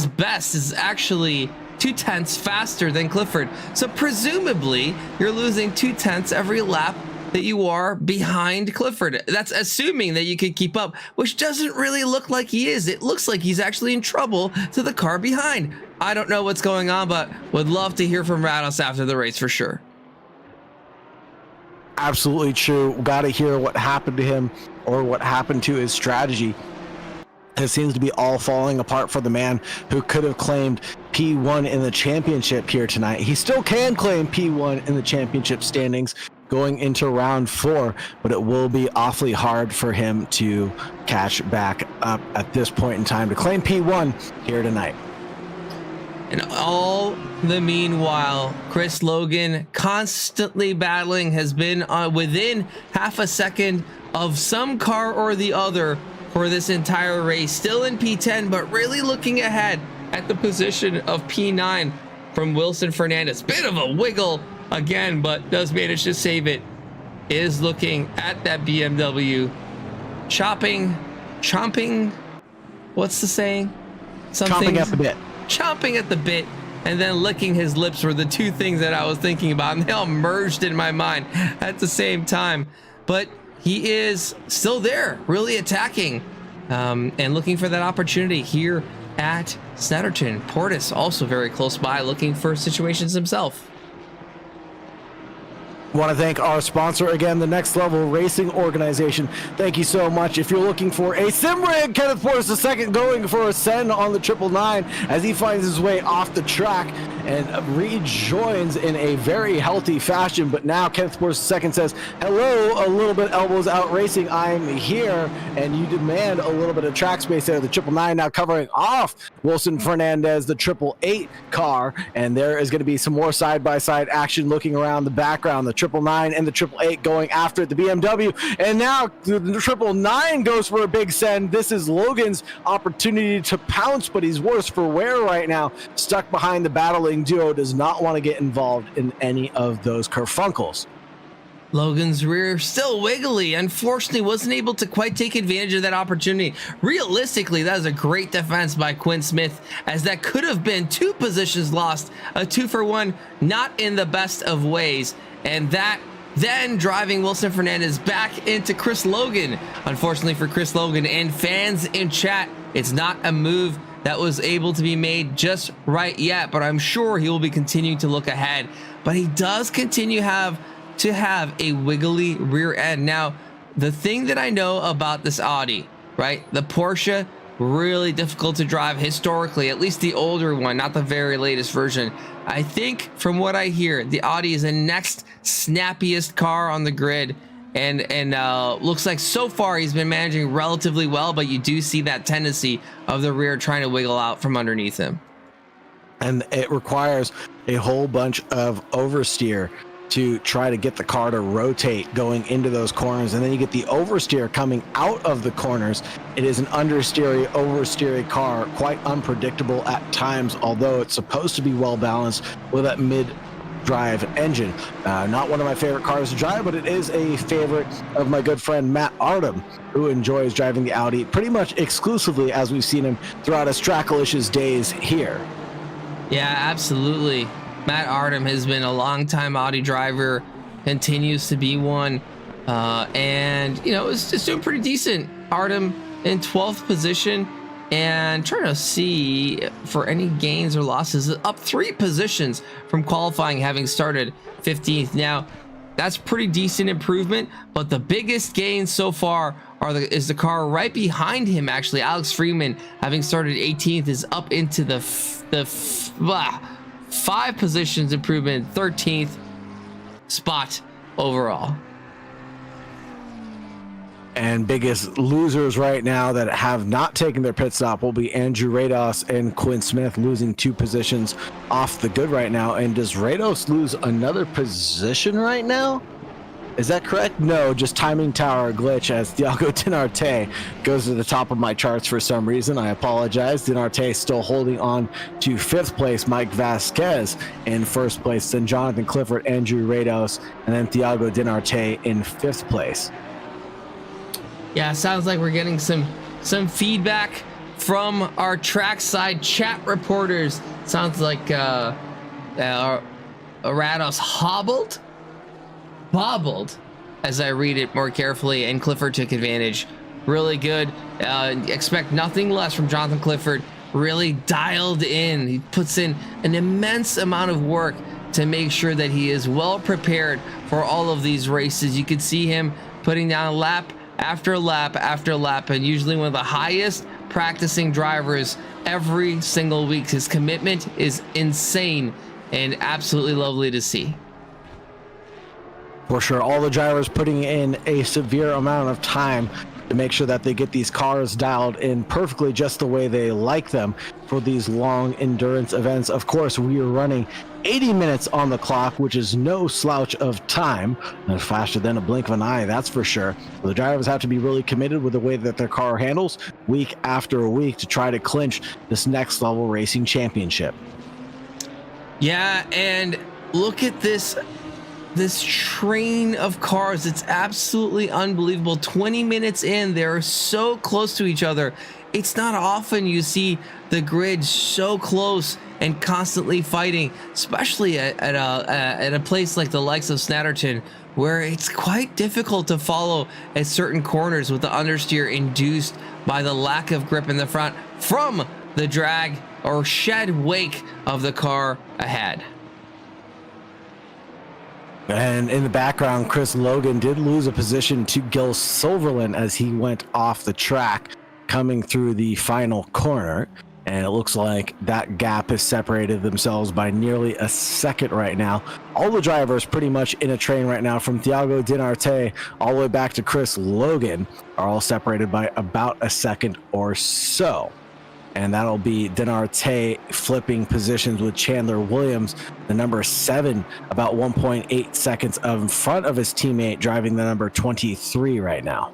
best is actually 0.2 faster than Clifford. So presumably you're losing 0.2 every lap that you are behind Clifford. That's assuming that you could keep up, which doesn't really look like he is. It looks like he's actually in trouble to the car behind. I don't know what's going on, but would love to hear from Rados after the race for sure. Absolutely true. Got to hear what happened to him or what happened to his strategy. It seems to be all falling apart for the man who could have claimed P1 in the championship here tonight. He still can claim P1 in the championship standings going into round 4, but it will be awfully hard for him to catch back up at this point in time to claim P1 here tonight. And all the meanwhile, Chris Logan constantly battling, has been within half a second of some car or the other for this entire race. Still in P10, but really looking ahead at the position of P9 from Wilson Fernandez. Bit of a wiggle again, but does manage to save it. Is looking at that BMW chomping, what's the saying? Chomping at the bit. Chomping at the bit and then licking his lips were the two things that I was thinking about, and they all merged in my mind at the same time. But he is still there, really attacking and looking for that opportunity here at Snetterton. Portis also very close by, looking for situations himself. Want to thank our sponsor again, the Next Level Racing Organization. Thank you so much. If you're looking for a sim rig, Kenneth Portis II going for a send on the 999 as he finds his way off the track and rejoins in a very healthy fashion. But now Kenneth Portis II says, hello, a little bit elbows out racing. I'm here, and you demand a little bit of track space there. The 999 now covering off Wilson Fernandez, the 888 car, and there is going to be some more side-by-side action looking around the background. The 999 and the 888 going after the BMW, and now the 999 goes for a big send. This is Logan's opportunity to pounce, but he's worse for wear right now. Stuck behind the battling duo, does not want to get involved in any of those kerfunkles. Logan's rear still wiggly. Unfortunately, wasn't able to quite take advantage of that opportunity. Realistically, that was a great defense by Quinn Smith, as that could have been 2 positions lost, a 2-for-1, not in the best of ways. And that then driving Wilson Fernandez back into Chris Logan. Unfortunately for Chris Logan and fans in chat, it's not a move that was able to be made just right yet, but I'm sure he will be continuing to look ahead. But he does continue to have a wiggly rear end. Now, the thing that I know about this Audi, right? The Porsche, really difficult to drive historically, at least the older one, not the very latest version. I think from what I hear, the Audi is the next snappiest car on the grid, and looks like so far he's been managing relatively well, but you do see that tendency of the rear trying to wiggle out from underneath him. And it requires a whole bunch of oversteer to try to get the car to rotate going into those corners, and then you get the oversteer coming out of the corners. It is an understeery, oversteery car, quite unpredictable at times, although it's supposed to be well balanced with that mid-drive engine. Not one of my favorite cars to drive, but it is a favorite of my good friend Matt Artem, who enjoys driving the Audi pretty much exclusively, as we've seen him throughout his TRACKILICIOUS days here. Yeah, absolutely. Matt Artem has been a long-time Audi driver, continues to be one, and you know, it's just doing pretty decent. Artem in 12th position, and trying to see for any gains or losses, up 3 positions from qualifying, having started 15th. Now, that's pretty decent improvement, but the biggest gain so far is the car right behind him. Actually, Alex Freeman, having started 18th, is up into the 5 positions improvement, 13th spot overall. And biggest losers right now that have not taken their pit stop will be Andrew Rados and Quinn Smith, losing 2 positions off the good right now. And does Rados lose another position right now? Is that correct? No, just timing tower glitch as Thiago Dinarte goes to the top of my charts for some reason. I apologize. Dinarte still holding on to 5th place. Mike Vasquez in 1st place. Then Jonathan Clifford, Andrew Rados, and then Thiago Dinarte in 5th place. Yeah, sounds like we're getting some feedback from our trackside chat reporters. Sounds like Rados bobbled, as I read it more carefully, and Clifford took advantage. Really good. Expect nothing less from Jonathan Clifford. Really dialed in. He puts in an immense amount of work to make sure that he is well prepared for all of these races. You can see him putting down lap after lap after lap, and usually one of the highest practicing drivers every single week. His commitment is insane and absolutely lovely to see. For sure, all the drivers putting in a severe amount of time to make sure that they get these cars dialed in perfectly just the way they like them for these long endurance events. Of course, we are running 80 minutes on the clock, which is no slouch of time, and faster than a blink of an eye, that's for sure. The drivers have to be really committed with the way that their car handles week after week to try to clinch this next level racing championship. Yeah, and look at this this train of cars, it's absolutely unbelievable. 20 minutes in, they're so close to each other. It's not often you see the grid so close and constantly fighting, especially at a place like the likes of Snetterton, where it's quite difficult to follow at certain corners with the understeer induced by the lack of grip in the front from the drag or shed wake of the car ahead. And in the background, Chris Logan did lose a position to Gil Silverland as he went off the track coming through the final corner. And it looks like that gap has separated themselves by nearly a second right now. All the drivers pretty much in a train right now, from Thiago Dinarte all the way back to Chris Logan, are all separated by about a second or so. And that'll be Dinarte flipping positions with Chandler Williams, the number 7, about 1.8 seconds in front of his teammate, driving the number 23 right now.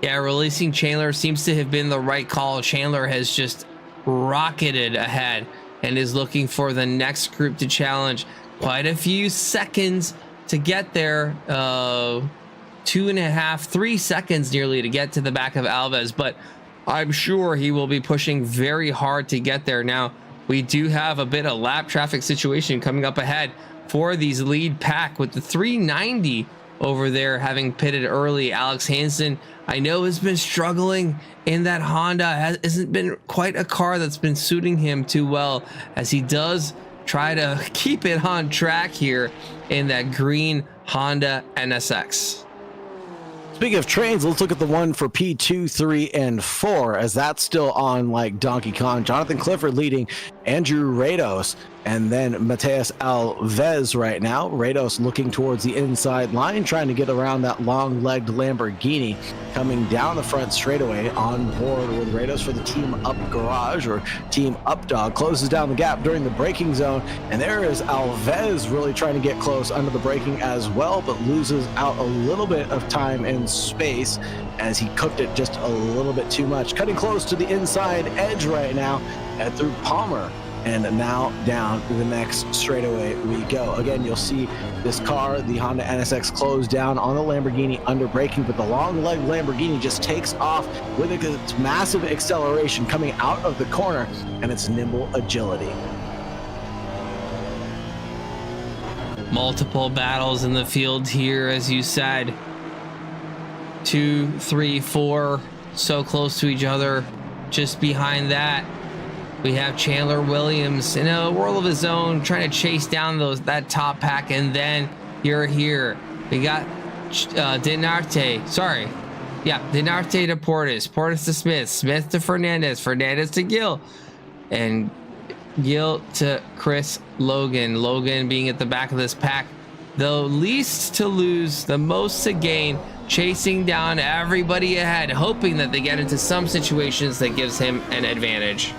Yeah, releasing Chandler seems to have been the right call. Chandler has just rocketed ahead and is looking for the next group to challenge. Quite a few seconds to get there. 2.5, 3 seconds nearly to get to the back of Alves, but I'm sure he will be pushing very hard to get there. Now, we do have a bit of lap traffic situation coming up ahead for these lead pack, with the 390 over there having pitted early. Alex Hansen, I know, has been struggling in that Honda. Hasn't been quite a car that's been suiting him too well, as he does try to keep it on track here in that green Honda NSX. Speaking of trains, let's look at the one for P2, 3, and 4, as that's still on like Donkey Kong. Jonathan Clifford leading Andrew Rados, and then Mateus Alves right now. Rados looking towards the inside line, trying to get around that long-legged Lamborghini coming down the front straightaway. On board with Rados for the Team Up Garage, or Team Up Dog. Closes down the gap during the braking zone, and there is Alves really trying to get close under the braking as well, but loses out a little bit of time and space as he cooked it just a little bit too much. Cutting close to the inside edge right now, and through Palmer, and now down the next straightaway we go. Again, you'll see this car, the Honda NSX, close down on the Lamborghini under braking, but the long leg Lamborghini just takes off with its massive acceleration coming out of the corner and its nimble agility. Multiple battles in the field here, as you said. 2, 3, 4, so close to each other. Just behind that, we have Chandler Williams in a world of his own, trying to chase down that top pack. And then you're here. We got Dinarte to Portis to Smith to Fernandez to Gil, and Gil to Chris Logan being at the back of this pack, the least to lose, the most to gain, chasing down everybody ahead, hoping that they get into some situations that gives him an advantage.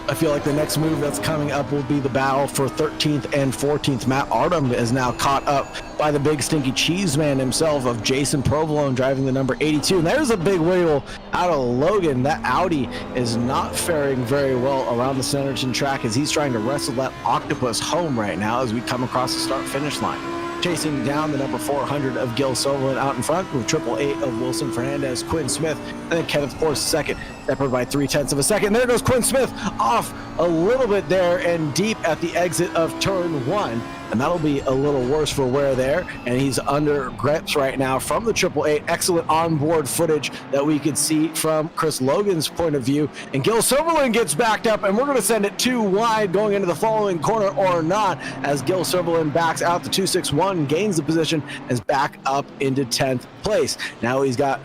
I feel like the next move that's coming up will be the battle for 13th and 14th. Matt Ardham is now caught up by the big stinky cheese man himself of Jason Provolone, driving the number 82. And there's a big wiggle out of Logan. That Audi is not faring very well around the Snetterton track, as he's trying to wrestle that octopus home right now as we come across the start-finish line. Chasing down the number 400 of Gil Silverland out in front, with 888 of Wilson Fernandez, Quinn Smith, and then Kenneth Force second, separated by 0.3 of a second. There goes Quinn Smith off a little bit there and deep at the exit of turn 1. And that'll be a little worse for wear there. And he's under grips right now from the 888. Excellent onboard footage that we could see from Chris Logan's point of view. And Gil Silverland gets backed up, and we're going to send it too wide going into the following corner or not, as Gil Silverland backs out the 261, gains the position, and is back up into 10th place. Now he's got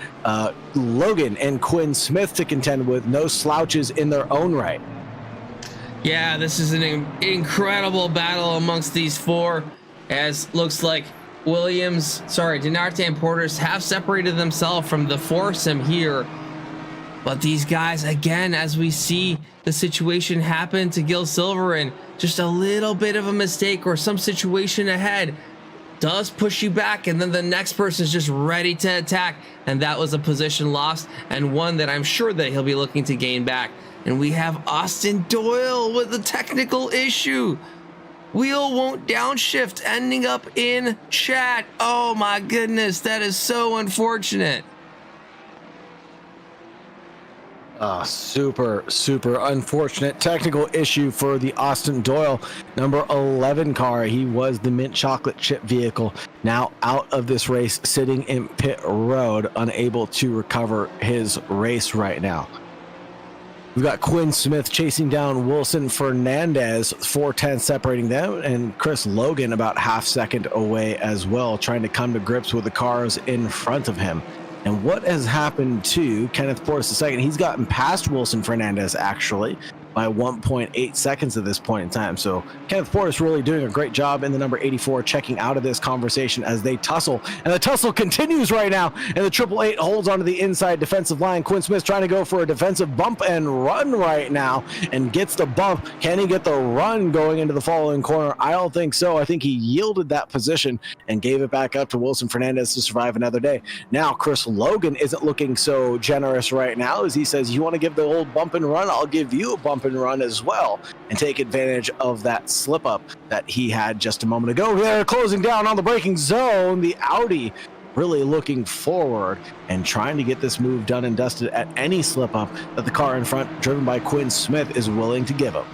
Logan and Quinn Smith to contend with, no slouches in their own right. Yeah, this is an incredible battle amongst these four, as looks like Dinarte and Porters have separated themselves from the foursome here. But these guys, again, as we see the situation happen to Gil Silverland, just a little bit of a mistake or some situation ahead does push you back, and then the next person is just ready to attack, and that was a position lost, and one that I'm sure that he'll be looking to gain back. And we have Austin Doyle with a technical issue. Wheel won't downshift, ending up in chat. Oh my goodness, that is so unfortunate. Super unfortunate technical issue for the Austin Doyle number 11 car. He was the mint chocolate chip vehicle, now out of this race, sitting in pit road, unable to recover his race right now. We've got Quinn Smith chasing down Wilson Fernandez, 4:10 separating them, and Chris Logan about half second away as well, trying to come to grips with the cars in front of him. And what has happened to Kenneth Portis II? He's gotten past Wilson Fernandez actually by 1.8 seconds at this point in time. So Kenneth Portis really doing a great job in the number 84, checking out of this conversation as they tussle. And the tussle continues right now. And the 888 holds onto the inside defensive line. Quinn Smith trying to go for a defensive bump and run right now and gets the bump. Can he get the run going into the following corner? I don't think so. I think he yielded that position and gave it back up to Wilson Fernandez to survive another day. Now, Chris Logan isn't looking so generous right now as he says, you want to give the old bump and run? I'll give you a bump and run as well, and take advantage of that slip up that he had just a moment ago. They're closing down on the braking zone. The Audi really looking forward and trying to get this move done and dusted at any slip up that the car in front, driven by Quinn Smith, is willing to give him.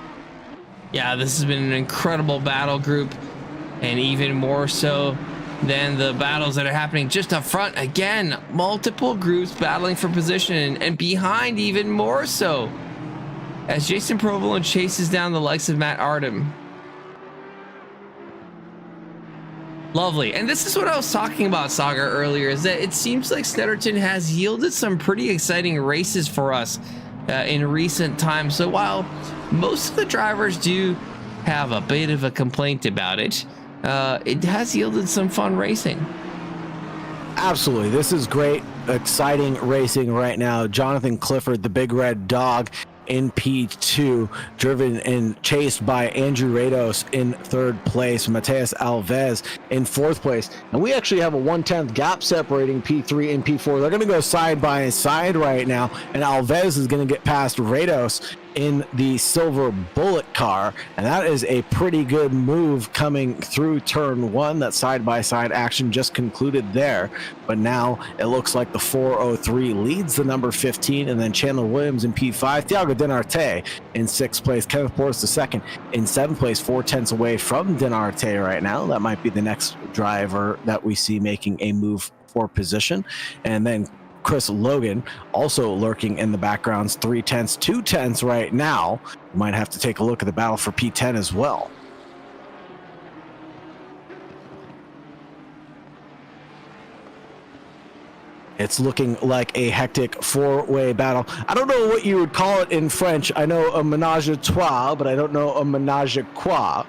Yeah, this has been an incredible battle group, and even more so than the battles that are happening just up front. Again, multiple groups battling for position, and behind even more so, as Jason Provolone chases down the likes of Matt Artem. Lovely. And this is what I was talking about, Saagar, earlier, is that it seems like Snetterton has yielded some pretty exciting races for us in recent times. So while most of the drivers do have a bit of a complaint about it, it has yielded some fun racing. Absolutely. This is great, exciting racing right now. Jonathan Clifford, the big red dog, in P2, driven and chased by Andrew Rados in third place, Mateus Alves in fourth place, and we actually have a 1/10 gap separating P3 and P4. They're going to go side by side right now, and Alves is going to get past Rados in the silver bullet car, and that is a pretty good move coming through turn one. That side-by-side action just concluded there, but now it looks like the 403 leads the number 15, and then Chandler Williams in P5, Thiago Dinarte in sixth place, Kenneth Portis II in seventh place, 4/10 away from Dinarte right now. That might be the next driver that we see making a move for position. And then Chris Logan also lurking in the backgrounds, 3/10, 2/10 right now. We might have to take a look at the battle for P10 as well. It's looking like a hectic four-way battle. I don't know what you would call it in French. I know a ménage à trois, but I don't know a ménage à quoi.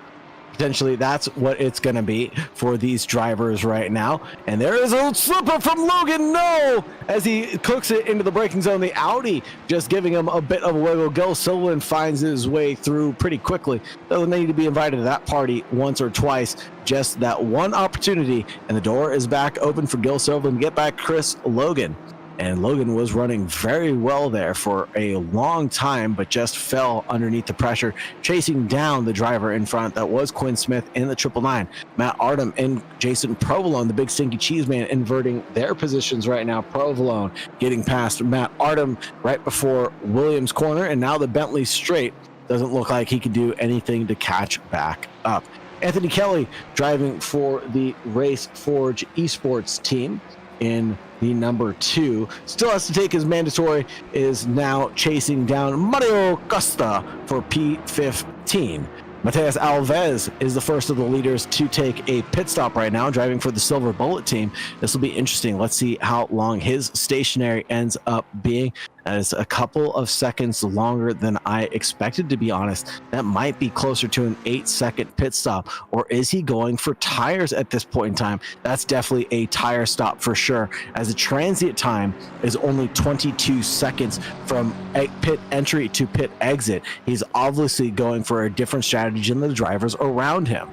Potentially that's what it's going to be for these drivers right now. And there is a slipper from Logan, no! As he cooks it into the braking zone. The Audi just giving him a bit of a wiggle. Gil Silverman finds his way through pretty quickly. Doesn't need to be invited to that party once or twice. Just that one opportunity, and the door is back open for Gil Silverman to get back Chris Logan. And Logan was running very well there for a long time, but just fell underneath the pressure, chasing down the driver in front. That was Quinn Smith in the 999. Matt Artem and Jason Provolone, the big stinky cheese man, inverting their positions right now. Provolone getting past Matt Artem right before Williams' corner, and now the Bentley straight doesn't look like he could do anything to catch back up. Anthony Kelly driving for the Race Forge Esports team in the number 2, still has to take his mandatory, is now chasing down Mario Costa for P15. Mateus Alves is the first of the leaders to take a pit stop right now, driving for the Silver Bullet team. This will be interesting. Let's see how long his stationary ends up being. That is a couple of seconds longer than I expected, to be honest. That might be closer to an 8-second pit stop. Or is he going for tires at this point in time? That's definitely a tire stop for sure, as the transient time is only 22 seconds from pit entry to pit exit. He's obviously going for a different strategy than the drivers around him.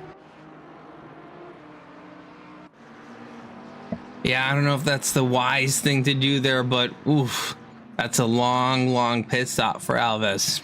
Yeah, I don't know if that's the wise thing to do there, but oof. That's a long pit stop for Alves.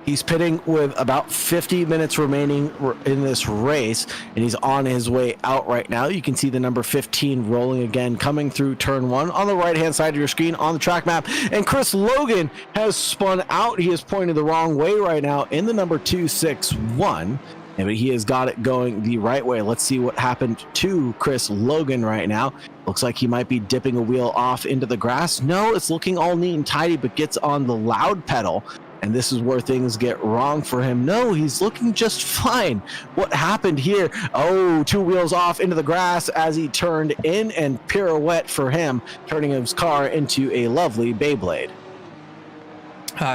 He's pitting with about 50 minutes remaining in this race, and he's on his way out right now. You can see the number 15 rolling again, coming through turn 1 on the right-hand side of your screen on the track map. And Chris Logan has spun out. He is pointing the wrong way right now in the number 261. But he has got it going the right way. Let's see what happened to Chris Logan right now. Looks like he might be dipping a wheel off into the grass. No, it's looking all neat and tidy, but gets on the loud pedal. And this is where things get wrong for him. No, he's looking just fine. What happened here? Oh, 2 wheels off into the grass as he turned in, and pirouette for him, turning his car into a lovely Beyblade.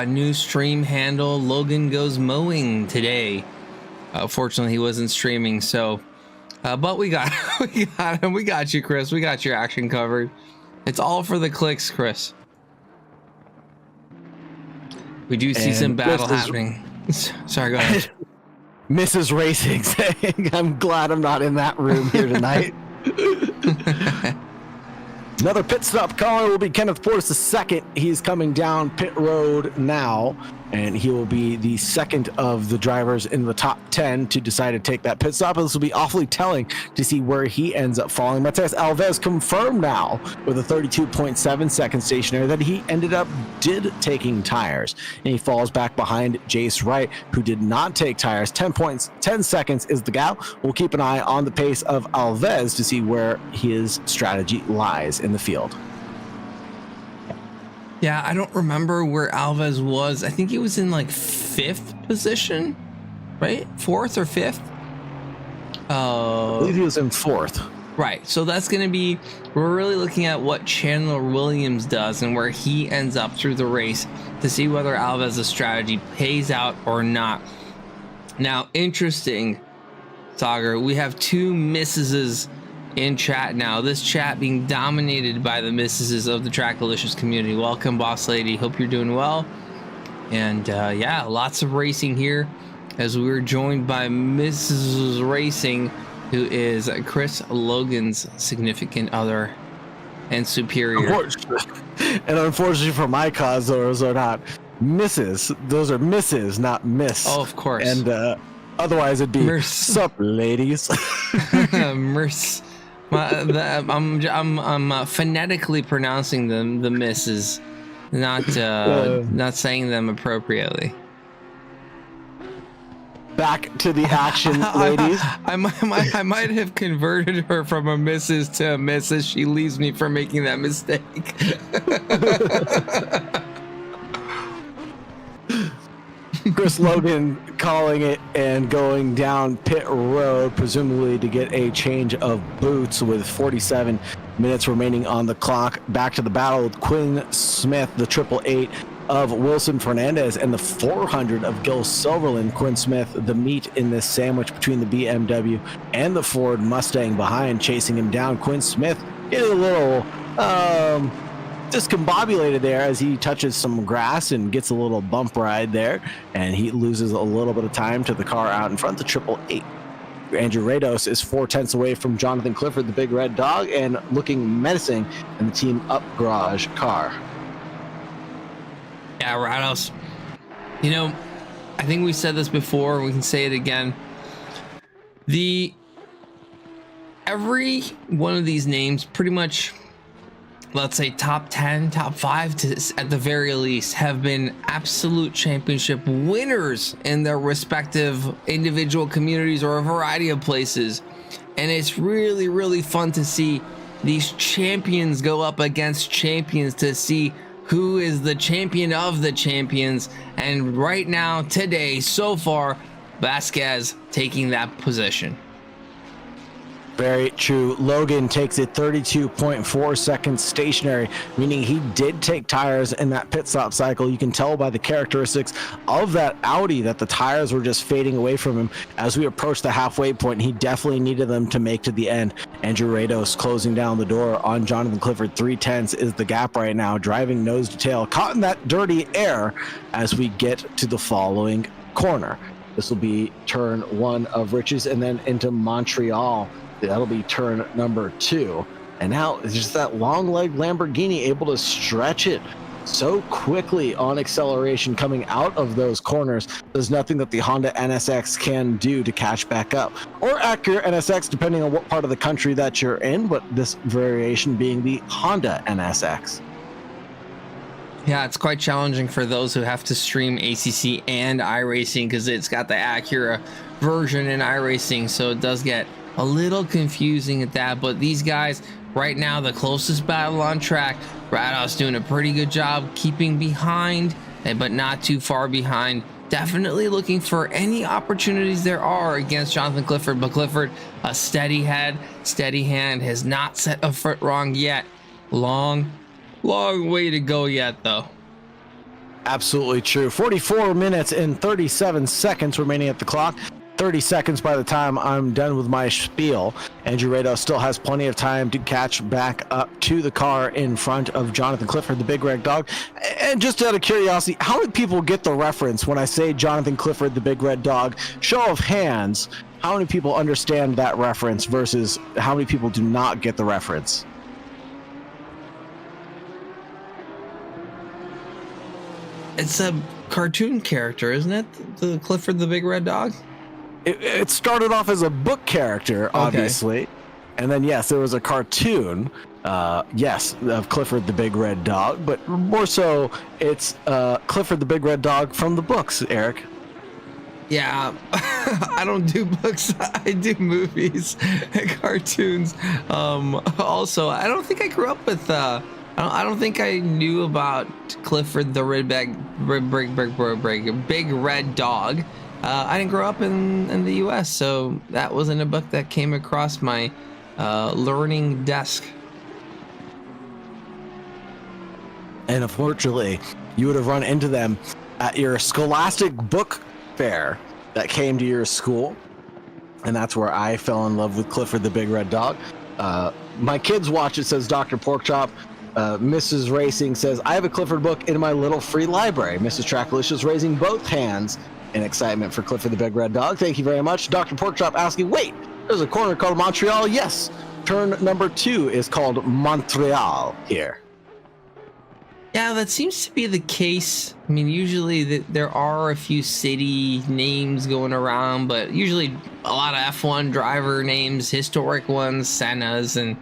New stream handle, Logan Goes Mowing today. Fortunately, he wasn't streaming, so... but we got him. We got you, Chris. We got your action covered. It's all for the clicks, Chris. We do see some battle happening. Sorry, go ahead. Mrs. Racing saying, I'm glad I'm not in that room here tonight. Another pit stop caller will be Kenneth Portis II. He's coming down pit road now, and he will be the second of the drivers in the top 10 to decide to take that pit stop. This will be awfully telling to see where he ends up falling. Matheus Alves confirmed now with a 32.7 second stationary that he ended up taking tires, and he falls back behind Jace Wright, who did not take tires. 10 seconds is the gap. We'll keep an eye on the pace of Alves to see where his strategy lies in the field. Yeah, I don't remember where Alves was. I think he was in like 5th position, right? 4th or 5th? I believe he was in 4th. Right. So that's going to be, we're really looking at what Chandler Williams does and where he ends up through the race to see whether Alves' strategy pays out or not. Now, interesting, Saagar, we have 2 misses in chat now. This chat being dominated by the misses of the Trackalicious community. Welcome, boss lady. Hope you're doing well. And yeah, lots of racing here as we're joined by Mrs. Racing, who is Chris Logan's significant other and superior. And unfortunately for my cause, those are not misses. Those are misses, not miss. Oh, of course. And otherwise it'd be sup, ladies. I'm phonetically pronouncing them, the misses, not saying them appropriately. Back to the action, ladies. I might have converted her from a missus to a missus. She leaves me for making that mistake. Chris Logan calling it and going down pit road, presumably to get a change of boots with 47 minutes remaining on the clock. Back to the battle with Quinn Smith, the 888 of Wilson Fernandez, and the 400 of Gil Silverland. Quinn Smith, the meat in this sandwich between the BMW and the Ford Mustang behind, chasing him down. Quinn Smith getting a little discombobulated there as he touches some grass and gets a little bump ride there, and he loses a little bit of time to the car out in front, the 888. Andrew Rados is 4/10 away from Jonathan Clifford, the big red dog, and looking menacing in the team up garage car. Yeah, Rados. You know, I think we said this before, we can say it again. Every one of these names pretty much, let's say top 10, top 5 at the very least, have been absolute championship winners in their respective individual communities or a variety of places. And it's really, really fun to see these champions go up against champions to see who is the champion of the champions. And right now, today, so far, Vasquez taking that position. Very true. Logan takes a 32.4 second stationary, meaning he did take tires in that pit stop cycle. You can tell by the characteristics of that Audi that the tires were just fading away from him as we approached the halfway point. He definitely needed them to make to the end. Andrew Rados closing down the door on Jonathan Clifford. 3/10 is the gap right now, driving nose to tail, caught in that dirty air as we get to the following corner. This will be turn 1 of Riches, and then into Montreal. That'll be turn number 2. And now it's just that long leg Lamborghini able to stretch it so quickly on acceleration coming out of those corners. There's nothing that the Honda NSX can do to catch back up, or Acura NSX, depending on what part of the country that you're in, but this variation being the Honda NSX. Yeah, it's quite challenging for those who have to stream ACC and iRacing, because it's got the Acura version in iRacing, so it does get a little confusing at that. But these guys right now, the closest battle on track, Rados doing a pretty good job keeping behind, but not too far behind. Definitely looking for any opportunities there are against Jonathan Clifford, but Clifford, a steady head, steady hand, has not set a foot wrong yet. Long way to go yet, though. Absolutely true. 44 minutes and 37 seconds remaining at the clock. 30 seconds by the time I'm done with my spiel. Andrew Rado still has plenty of time to catch back up to the car in front of Jonathan Clifford, the Big Red Dog. And just out of curiosity, how many people get the reference when I say Jonathan Clifford, the Big Red Dog? Show of hands, how many people understand that reference versus how many people do not get the reference? It's a cartoon character, isn't it? The Clifford the Big Red Dog? It started off as a book character, obviously. Okay. And then, yes, there was a cartoon, yes, of Clifford the Big Red Dog. But more so, it's Clifford the Big Red Dog from the books, Eric. Yeah, I don't do books. I do movies and cartoons. Also, I don't think I grew up with... I don't think I knew about Clifford the Big Red Dog. I didn't grow up in the U.S., so that wasn't a book that came across my learning desk. And unfortunately, you would have run into them at your scholastic book fair that came to your school. And that's where I fell in love with Clifford the Big Red Dog. My kids watch it, says Dr. Porkchop. Mrs. Racing says, I have a Clifford book in my little free library. Mrs. Trackalicious raising both hands in excitement for Clifford the Big Red Dog. Thank you very much. Dr. Porkchop asking, wait, there's a corner called Montreal? Yes. Turn number 2 is called Montreal here. Yeah, that seems to be the case. I mean, usually there are a few city names going around, but usually a lot of F1 driver names, historic ones, Senna's and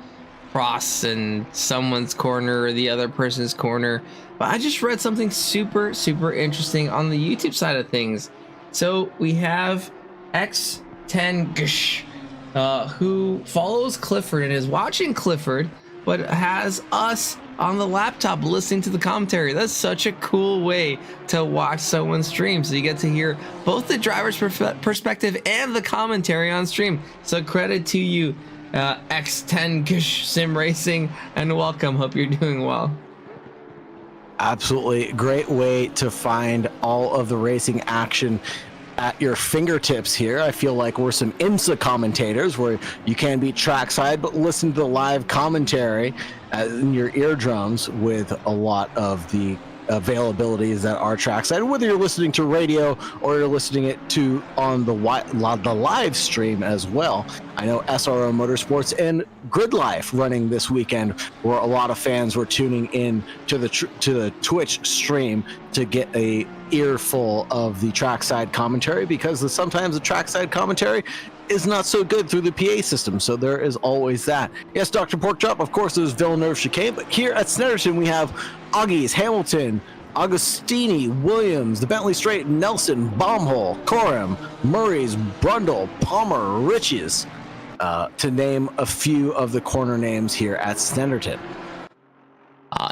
Cross and someone's corner or the other person's corner. But I just read something super interesting on the YouTube side of things. So we have X10Gsh, who follows Clifford and is watching Clifford, but has us on the laptop listening to the commentary. That's such a cool way to watch someone stream. So you get to hear both the driver's perspective and the commentary on stream. So credit to you, X10Gsh Sim Racing, and welcome. Hope you're doing well. Absolutely great way to find all of the racing action at your fingertips here. I feel like we're some IMSA commentators where you can be trackside but listen to the live commentary in your eardrums with a lot of the availabilities that are trackside, whether you're listening to radio or you're listening it to on the live stream as well. I know SRO Motorsports and Grid Life running this weekend, where a lot of fans were tuning in to the Twitch stream to get a earful of the trackside commentary, because sometimes the trackside commentary is not so good through the PA system, so there is always that. Yes, Dr. Porkchop, of course there's Villeneuve Chicane, but here at Snetterton we have Augies, Hamilton, Agostini, Williams, the Bentley Straight, Nelson, Baumhole, Coram, Murray's, Brundle, Palmer, Riches, to name a few of the corner names here at Snetterton.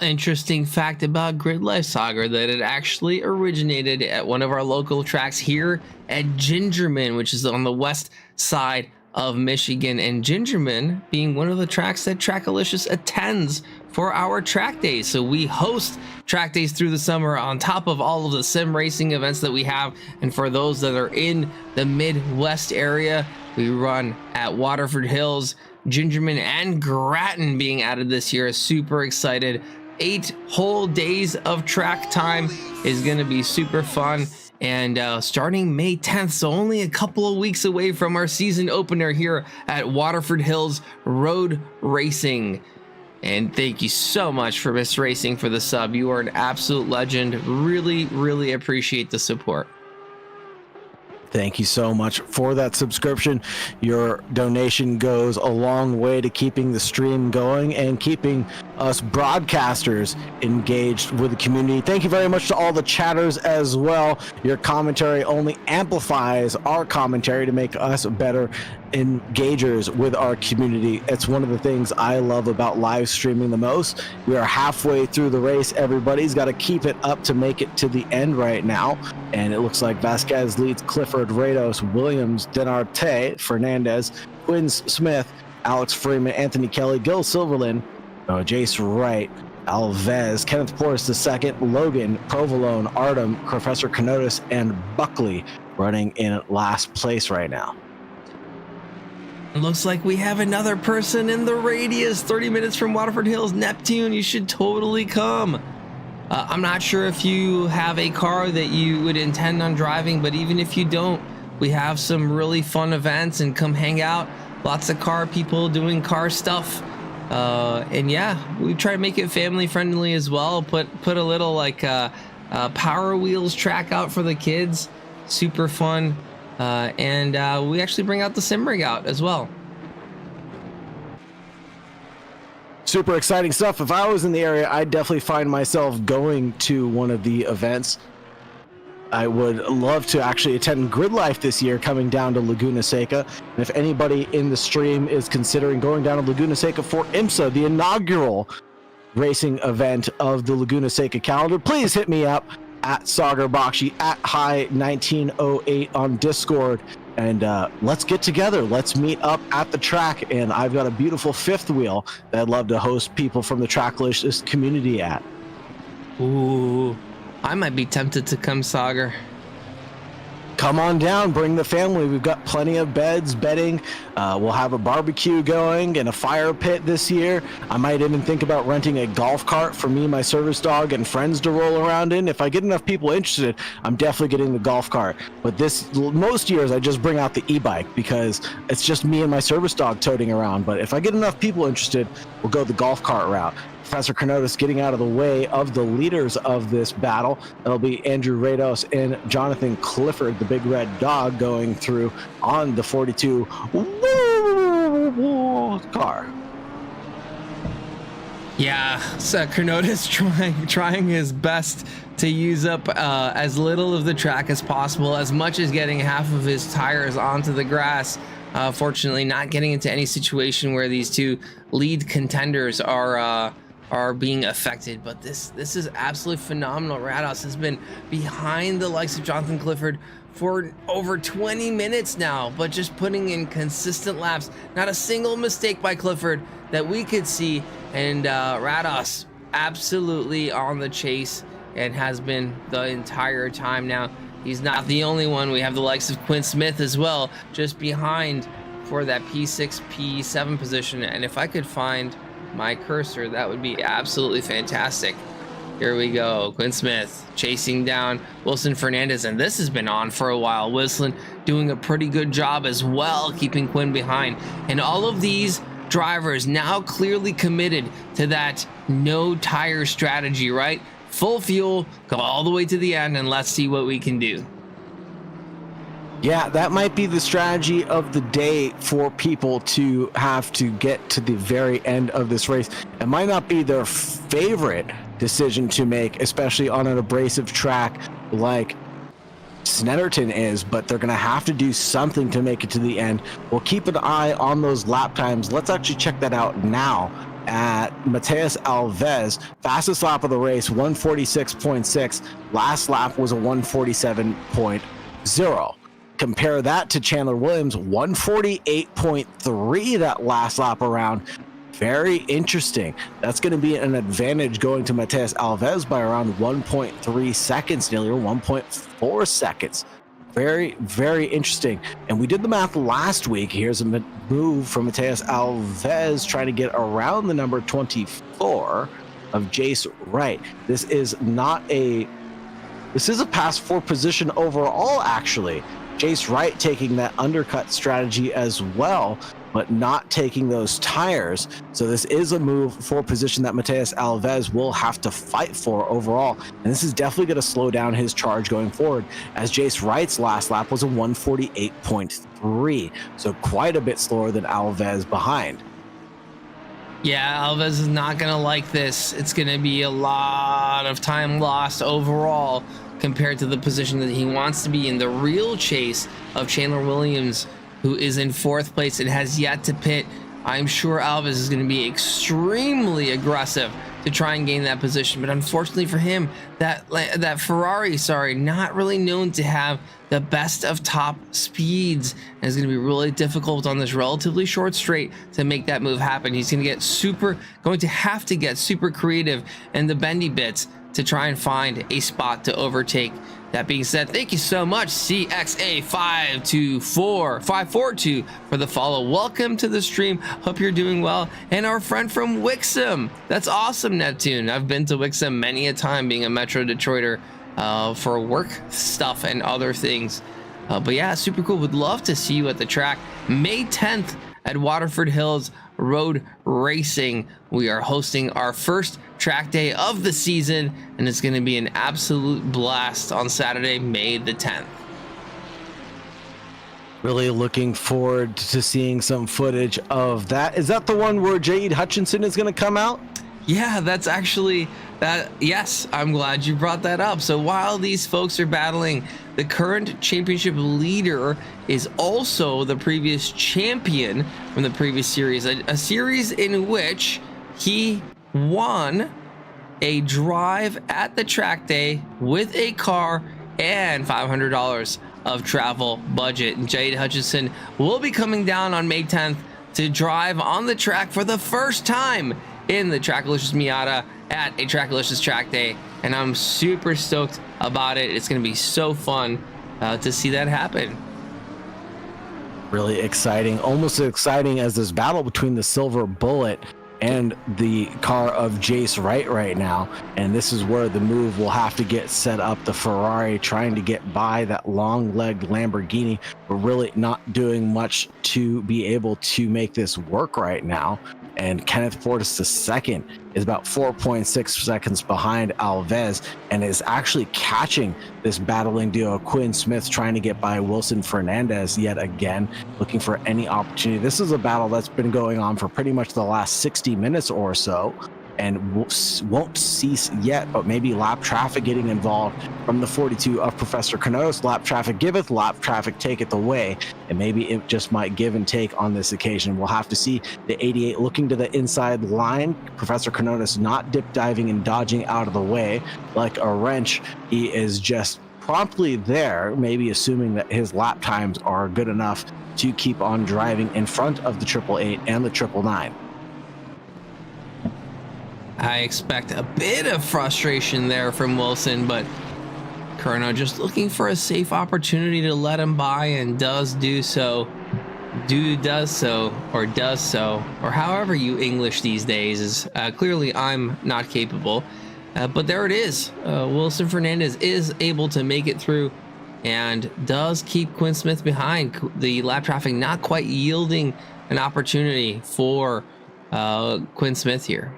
Interesting fact about Grid Life, Saagar, that it actually originated at one of our local tracks here at Gingerman, which is on the west side of Michigan, and Gingerman being one of the tracks that Trackalicious attends for our track days. So we host track days through the summer on top of all of the sim racing events that we have. And for those that are in the Midwest area, we run at Waterford Hills, Gingerman, and Grattan being added this year. Super excited. 8 whole days of track time is going to be super fun. And starting May 10th, so only a couple of weeks away from our season opener here at Waterford Hills Road Racing. And thank you so much for Miss Racing for the sub. You are an absolute legend. Really, really appreciate the support. Thank you so much for that subscription. Your donation goes a long way to keeping the stream going and keeping us broadcasters engaged with the community. Thank you very much to all the chatters as well. Your commentary only amplifies our commentary to make us better engagers with our community. It's one of the things I love about live streaming the most. We are halfway through the race. Everybody's got to keep it up to make it to the end right now. And it looks like Vasquez leads Clifford, Rados, Williams, Denarte, Fernandez, Quinn Smith, Alex Freeman, Anthony Kelly, Gil Silverland, Jace Wright, Alves, Kenneth Porras II, Logan, Provolone, Artem, Professor Kenotis, and Buckley running in last place right now. Looks like we have another person in the radius, 30 minutes from Waterford Hills. Neptune, you should totally come. I'm not sure if you have a car that you would intend on driving, but even if you don't, we have some really fun events, and come hang out. Lots of car people doing car stuff. And yeah, we try to make it family friendly as well. Put a little like Power Wheels track out for the kids. Super fun. And we actually bring out the sim rig out as well. Super exciting stuff. If I was in the area, I'd definitely find myself going to one of the events. I would love to actually attend Grid Life this year, coming down to Laguna Seca. And if anybody in the stream is considering going down to Laguna Seca for IMSA, the inaugural racing event of the Laguna Seca calendar, please hit me up at Saagar Bakshi at High1908 on Discord, and let's get together. Let's meet up at the track. And I've got a beautiful fifth wheel that I'd love to host people from the Tracklicious community at. Ooh, I might be tempted to come, Saagar. Come on down, bring the family. We've got plenty of beds, bedding. We'll have a barbecue going and a fire pit this year. I might even think about renting a golf cart for me, my service dog, and friends to roll around in. If I get enough people interested, I'm definitely getting the golf cart. But most years I just bring out the e-bike because it's just me and my service dog toting around. But if I get enough people interested, we'll go the golf cart route. Professor Kenotis getting out of the way of the leaders of this battle. That'll be Andrew Rados and Jonathan Clifford, the big red dog, going through on the 42 car. Yeah, so Kenotis trying his best to use up as little of the track as possible, as much as getting half of his tires onto the grass. Fortunately, not getting into any situation where these two lead contenders are being affected, but this is absolutely phenomenal. Rados has been behind the likes of Jonathan Clifford for over 20 minutes now, but just putting in consistent laps. Not a single mistake by Clifford that we could see, and Rados absolutely on the chase and has been the entire time. Now, he's not the only one. We have the likes of Quinn Smith as well, just behind for that P6, P7 position. And if I could find my cursor, that would be absolutely fantastic. Here we go. Quinn Smith chasing down Wilson Fernandez, and this has been on for a while. Wilson doing a pretty good job as well, keeping Quinn behind. And all of these drivers now clearly committed to that no tire strategy, right? Full fuel, go all the way to the end, and let's see what we can do. Yeah, that might be the strategy of the day for people to have to get to the very end of this race. It might not be their favorite decision to make, especially on an abrasive track like Snetterton is, but they're going to have to do something to make it to the end. We'll keep an eye on those lap times. Let's actually check that out now at Mateus Alves. Fastest lap of the race, 146.6. Last lap was a 147.0. Compare that to Chandler Williams, 148.3 that last lap around. Very interesting. That's going to be an advantage going to Mateus Alves by around 1.3 seconds, nearly 1.4 seconds. Very, very interesting. And we did the math last week. Here's a move from Mateus Alves trying to get around the number 24 of Jace Wright. This is a pass for position overall, actually. Jace Wright taking that undercut strategy as well. but not taking those tires. So this is a move for position that Matheus Alves will have to fight for overall. And this is definitely going to slow down his charge going forward, as Jace Wright's last lap was a 148.3. So quite a bit slower than Alves behind. Yeah, Alves is not going to like this. It's going to be a lot of time lost overall compared to the position that he wants to be in. The real chase of Chandler Williams, who is in 4th place and has yet to pit. I'm sure Alves is going to be extremely aggressive to try and gain that position, but unfortunately for him, that Ferrari, not really known to have the best of top speeds, and it's going to be really difficult on this relatively short straight to make that move happen. He's going to have to get super creative in the bendy bits to try and find a spot to overtake. That being said, thank you so much, CXA542 for the follow. Welcome to the stream. Hope you're doing well. And our friend from Wixom. That's awesome, Neptune. I've been to Wixom many a time, being a Metro Detroiter for work stuff and other things. But yeah, super cool. Would love to see you at the track May 10th at Waterford Hills Road Racing. We are hosting our first track day of the season, and it's going to be an absolute blast on Saturday, May the 10th. Really looking forward to seeing some footage of that. Is that the one where Jade Hutchinson is going to come out? Yeah, that's actually that. Yes, I'm glad you brought that up. So while these folks are battling, the current championship leader is also the previous champion from the previous series, a series in which he won a drive at the track day with a car and $500 of travel budget. And Jade Hutchinson will be coming down on May 10th to drive on the track for the first time in the TRACKILICIOUS Miata at a TRACKILICIOUS track day, and I'm super stoked about it. It's going to be so fun to see that happen. Really exciting, almost as exciting as this battle between the Silver Bullet and the car of Jace Wright right now. And this is where the move will have to get set up. The Ferrari trying to get by that long-legged Lamborghini, but really not doing much to be able to make this work right now. And Kenneth Portis II is about 4.6 seconds behind Alves, and is actually catching this battling duo, Quinn Smith, trying to get by Wilson Fernandez yet again, looking for any opportunity. This is a battle that's been going on for pretty much the last 60 minutes or so, and won't cease yet, but maybe lap traffic getting involved from the 42 of Professor Canotis. Lap traffic giveth, lap traffic taketh away, and maybe it just might give and take on this occasion. We'll have to see. The 88 looking to the inside line. Professor Canotis not dip diving and dodging out of the way like a wrench. He is just promptly there, maybe assuming that his lap times are good enough to keep on driving in front of the 888 and the 999. I expect a bit of frustration there from Wilson, but Curno just looking for a safe opportunity to let him by, and does so, or however you English these days is clearly I'm not capable. But there it is. Wilson Fernandez is able to make it through and does keep Quinn Smith behind. The lap traffic not quite yielding an opportunity for Quinn Smith here.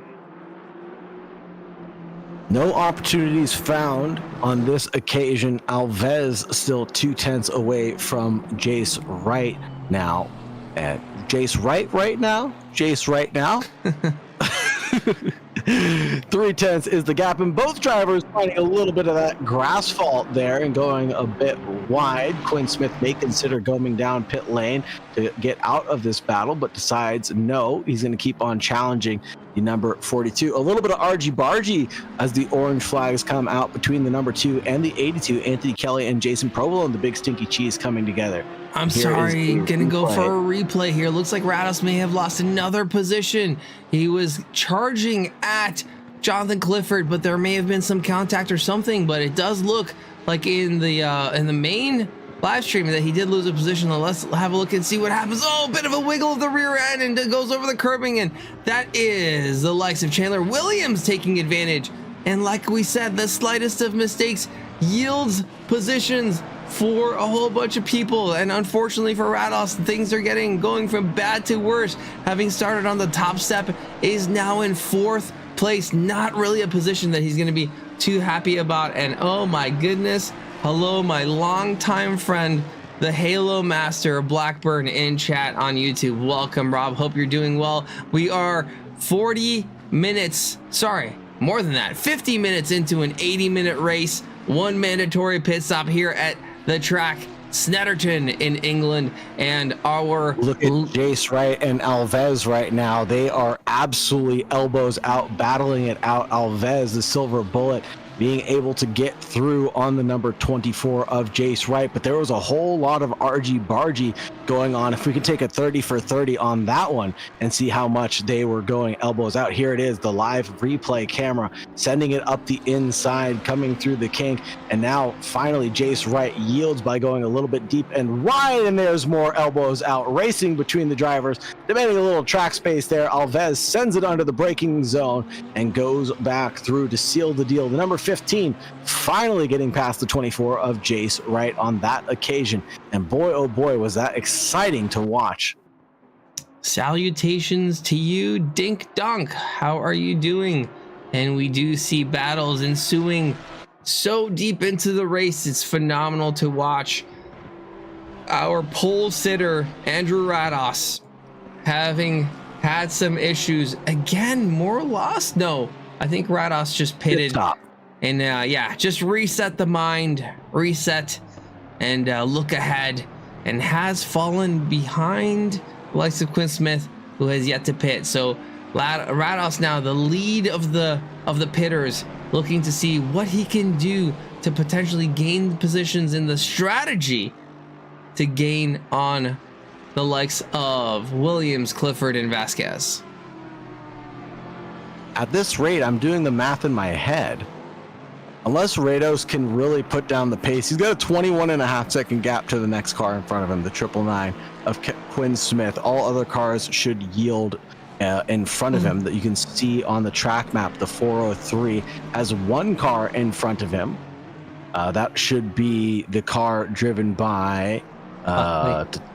No opportunities found on this occasion. Alves still 0.2 away from Jace Wright now. And Jace Wright now? 0.3 is the gap, and both drivers finding a little bit of that grass fault there and going a bit wide. Quinn Smith may consider going down pit lane to get out of this battle, but decides no, he's going to keep on challenging the number 42. A little bit of argy-bargy as the orange flags come out between the number 2 and the 82. Anthony Kelly and Jason Provolone, the big stinky cheese, coming together. I'm sorry, gonna go for a replay here. Looks like Rados may have lost another position. He was charging at Jonathan Clifford, but there may have been some contact or something. But it does look like in the main live stream that he did lose a position. Let's have a look and see what happens. Oh, a bit of a wiggle of the rear end, and it goes over the curbing, and that is the likes of Chandler Williams taking advantage. And like we said, the slightest of mistakes yields positions for a whole bunch of people, and unfortunately for Rados, things are going from bad to worse. Having started on the top step, is now in 4th place. Not really a position that he's going to be too happy about. And oh my goodness, hello my longtime friend, the Halo Master Blackburn, in chat on YouTube. Welcome, Rob. Hope you're doing well. We are 40 minutes, sorry, more than that, 50 minutes into an 80-minute race. One mandatory pit stop here at the track Snetterton in England, and our look at Jace Wright and Alves right now. They are absolutely elbows out, battling it out. Alves, the silver bullet, being able to get through on the number 24 of Jace Wright, but there was a whole lot of argy-bargy going on. If we could take a 30 for 30 on that one and see how much they were going elbows out. Here it is, the live replay camera sending it up the inside, coming through the kink, and now finally Jace Wright yields by going a little bit deep and wide, and there's more elbows out racing between the drivers, demanding a little track space there. Alves sends it under the braking zone and goes back through to seal the deal. The number 15 finally getting past the 24 of Jace Wright on that occasion, and boy oh boy was that exciting to watch. Salutations to you, Dink Donk. How are you doing? And we do see battles ensuing so deep into the race. It's phenomenal to watch. Our pole sitter Andrew Rados having had some issues again. More lost? No, I think Rados just pitted. And yeah, just reset the mind, reset, and look ahead, and has fallen behind the likes of Quinn Smith, who has yet to pit. So Rados now the lead of the pitters, looking to see what he can do to potentially gain positions in the strategy to gain on the likes of Williams, Clifford, and Vasquez. At this rate, I'm doing the math in my head. Unless Rados can really put down the pace, he's got a 21.5-second gap to the next car in front of him, the 999 of Quinn Smith. All other cars should yield in front of him. That you can see on the track map, the 403 has one car in front of him. That should be the car driven by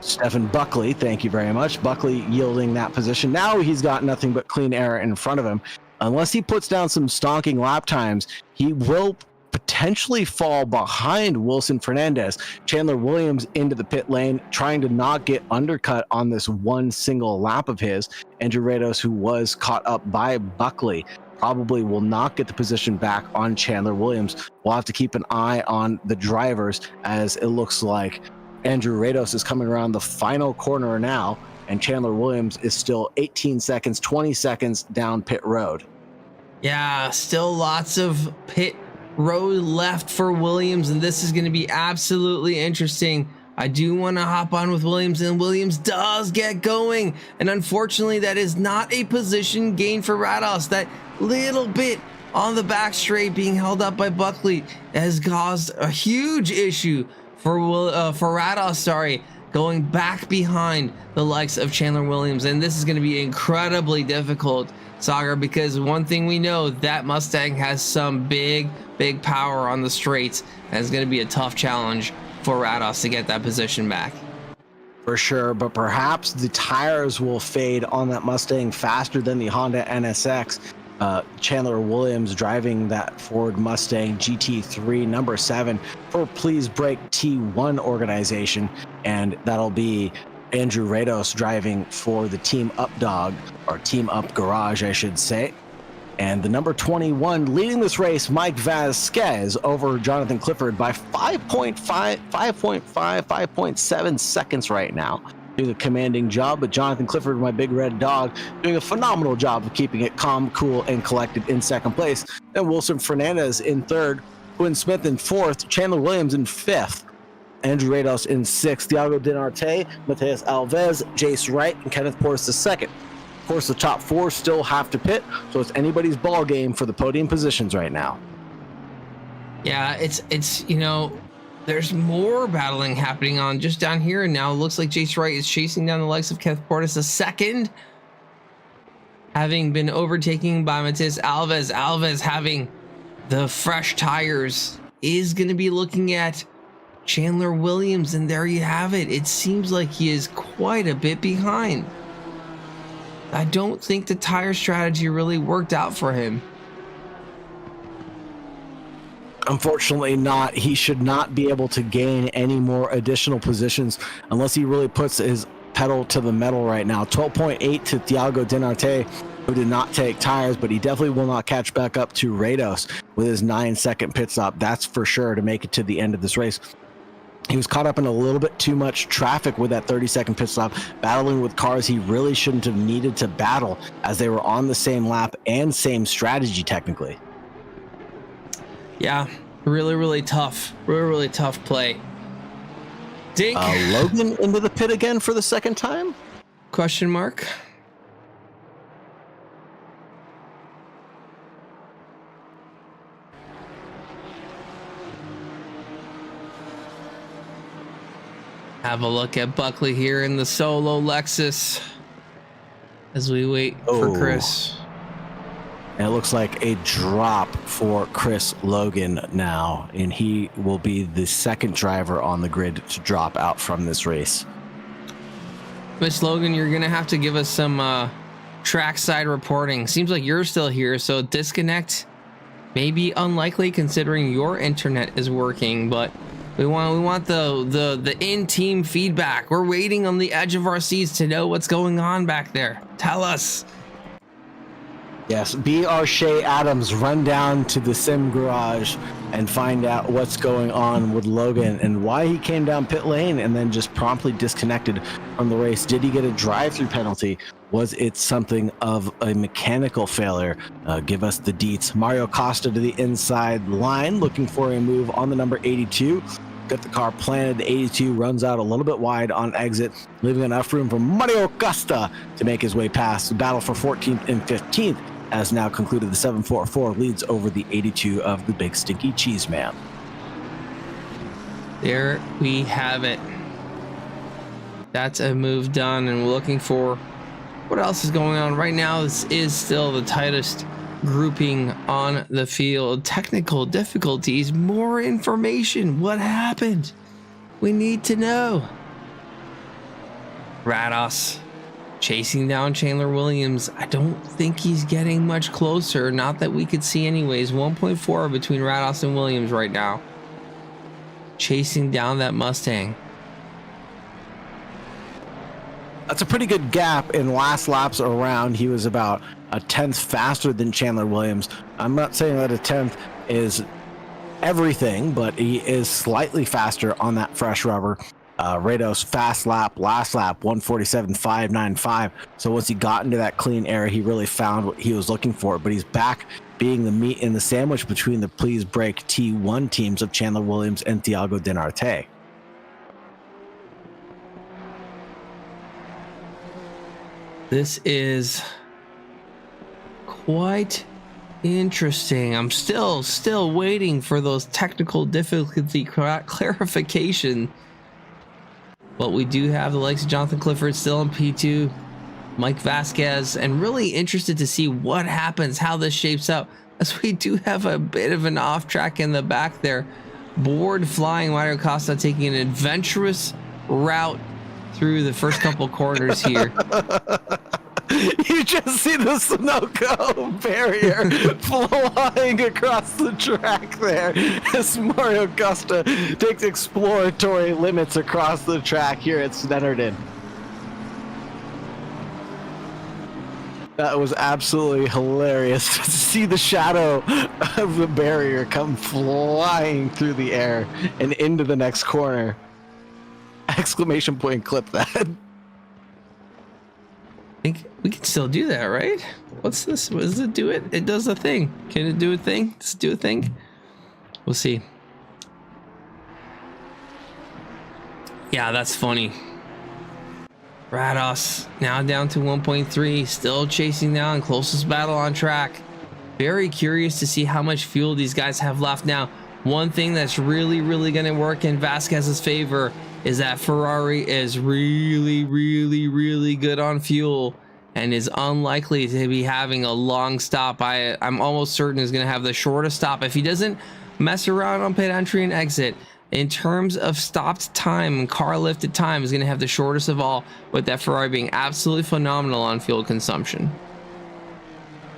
Stephen Buckley. Thank you very much. Buckley yielding that position. Now he's got nothing but clean air in front of him. Unless he puts down some stonking lap times, he will potentially fall behind Wilson Fernandez. Chandler Williams into the pit lane, trying to not get undercut on this one single lap of his. Andrew Rados, who was caught up by Buckley, probably will not get the position back on Chandler Williams. We'll have to keep an eye on the drivers, as it looks like Andrew Rados is coming around the final corner now, and Chandler Williams is still 18 seconds, 20 seconds down pit road. Yeah, still lots of pit road left for Williams, and this is going to be absolutely interesting. I do want to hop on with Williams, and Williams does get going, and unfortunately that is not a position gain for Rados. That little bit on the back straight being held up by Buckley has caused a huge issue for Rados, sorry, going back behind the likes of Chandler Williams. And this is going to be incredibly difficult, Saagar, because one thing we know, that Mustang has some big power on the straights, and it's going to be a tough challenge for Rados to get that position back. For sure, but perhaps the tires will fade on that Mustang faster than the Honda NSX. Chandler Williams driving that Ford Mustang GT3 number 7 for Please Brake T1 organization, and that'll be Andrew Rados driving for the Team Up Dog, or Team Up Garage, I should say. And the number 21 leading this race, Mike Vasquez, over Jonathan Clifford by 5.7 seconds right now. Doing a commanding job, but Jonathan Clifford, my big red dog, doing a phenomenal job of keeping it calm, cool, and collected in second place. And Wilson Fernandez in third, Quinn Smith in fourth, Chandler Williams in fifth, Andrew Rados in sixth, Thiago Dinarte, Mateus Alves, Jace Wright, and Kenneth Portis second. Of course, the top four still have to pit, so it's anybody's ball game for the podium positions right now. Yeah, it's you know, there's more battling happening on just down here, and now it looks like Jace Wright is chasing down the likes of Kenneth Portis second, having been overtaken by Mateus Alves. Alves, having the fresh tires, is going to be looking at Chandler Williams, and there you have it. It seems like he is quite a bit behind. I don't think the tire strategy really worked out for him. Unfortunately not. He should not be able to gain any more additional positions unless he really puts his pedal to the metal right now. 12.8 to Thiago Dinarte, who did not take tires, but he definitely will not catch back up to Rados with his 9-second pit stop. That's for sure to make it to the end of this race. He was caught up in a little bit too much traffic with that 30-second pit stop, battling with cars he really shouldn't have needed to battle, as they were on the same lap and same strategy technically. Yeah, really tough. Really tough play. Dink. Logan into the pit again for the second time? Question mark. Have a look at Buckley here in the solo Lexus as we wait for Chris. And it looks like a drop for Chris Logan now, and he will be the second driver on the grid to drop out from this race. Miss Logan, you're gonna have to give us some trackside reporting. Seems like you're still here, so disconnect may be unlikely considering your internet is working, but we want the in-team feedback. We're waiting on the edge of our seats to know what's going on back there. Tell us. Yes, B.R. Shea Adams, run down to the sim garage and find out what's going on with Logan and why he came down pit lane and then just promptly disconnected from the race. Did he get a drive-through penalty? Was it something of a mechanical failure? Give us the deets. Mario Costa to the inside line, looking for a move on the number 82. Got the car planted. The 82 runs out a little bit wide on exit, leaving enough room for Mario Costa to make his way past. The battle for 14th and 15th has now concluded. The 744 leads over the 82 of the Big Stinky Cheese Man. There we have it. That's a move done, and we're looking for what else is going on right now. This is still the tightest grouping on the field. Technical difficulties, more information. What happened? We need to know. Rados chasing down Chandler Williams. I don't think he's getting much closer. Not that we could see anyways. 1.4 between Rados and Williams right now. Chasing down that Mustang. That's a pretty good gap. In last laps around, he was about a tenth faster than Chandler Williams. I'm not saying that a tenth is everything, but he is slightly faster on that fresh rubber. Rados fast lap, last lap, 147.595. So once he got into that clean air, he really found what he was looking for. But he's back being the meat in the sandwich between the Please Break T1 teams of Chandler Williams and Thiago Dinarte. This is quite interesting. I'm still waiting for those technical difficulty clarification. But we do have the likes of Jonathan Clifford still in P2, Mike Vasquez, and really interested to see what happens, how this shapes up, as we do have a bit of an off track in the back there. Board flying, Mario Costa taking an adventurous route through the first couple corners here. You just see the Sunoco barrier flying across the track there as Mario Costa takes exploratory limits across the track here at Snetterton. That was absolutely hilarious to see the shadow of the barrier come flying through the air and into the next corner. Exclamation point, clip that. I think we can still do that, right? What's this? What does it do? It does a thing. Can it do a thing? Does it do a thing? We'll see. Yeah, that's funny. Rados now down to 1.3, still chasing down, closest battle on track. Very curious to see how much fuel these guys have left now. One thing that's really going to work in Vasquez's favor is that Ferrari is really good on fuel and is unlikely to be having a long stop. I'm almost certain is going to have the shortest stop if he doesn't mess around on pit entry and exit. in terms of stopped time and car lifted time, is going to have the shortest of all, with that Ferrari being absolutely phenomenal on fuel consumption.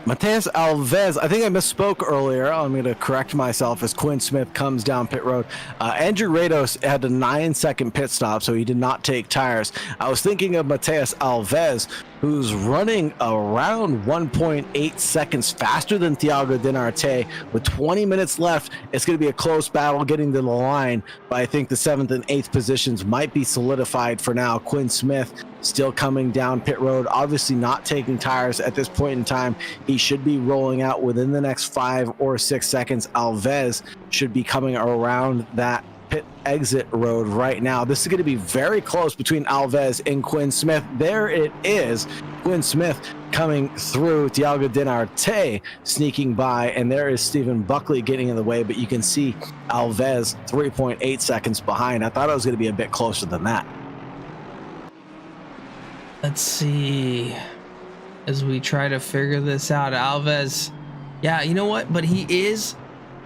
Matheus Alves, I think I misspoke earlier. I'm going to correct myself as Quinn Smith comes down pit road. Andrew Rados had a 9-second pit stop, so he did not take tires. I was thinking of Matheus Alves, who's running around 1.8 seconds faster than Thiago Dinarte. With 20 minutes left, it's going to be a close battle getting to the line, but I think the 7th and 8th positions might be solidified for now. Quinn Smith still coming down pit road, obviously not taking tires at this point in time. He should be rolling out within the next 5 or 6 seconds. Alves should be coming around that pit exit road right now. This is going to be very close between Alves and Quinn Smith. There it is. Quinn Smith coming through, Thiago Dinarte sneaking by, and there is Stephen Buckley getting in the way, but you can see Alves 3.8 seconds behind. I thought it was going to be a bit closer than that. Let's see, as we try to figure this out. Alves, yeah, you know what, but he is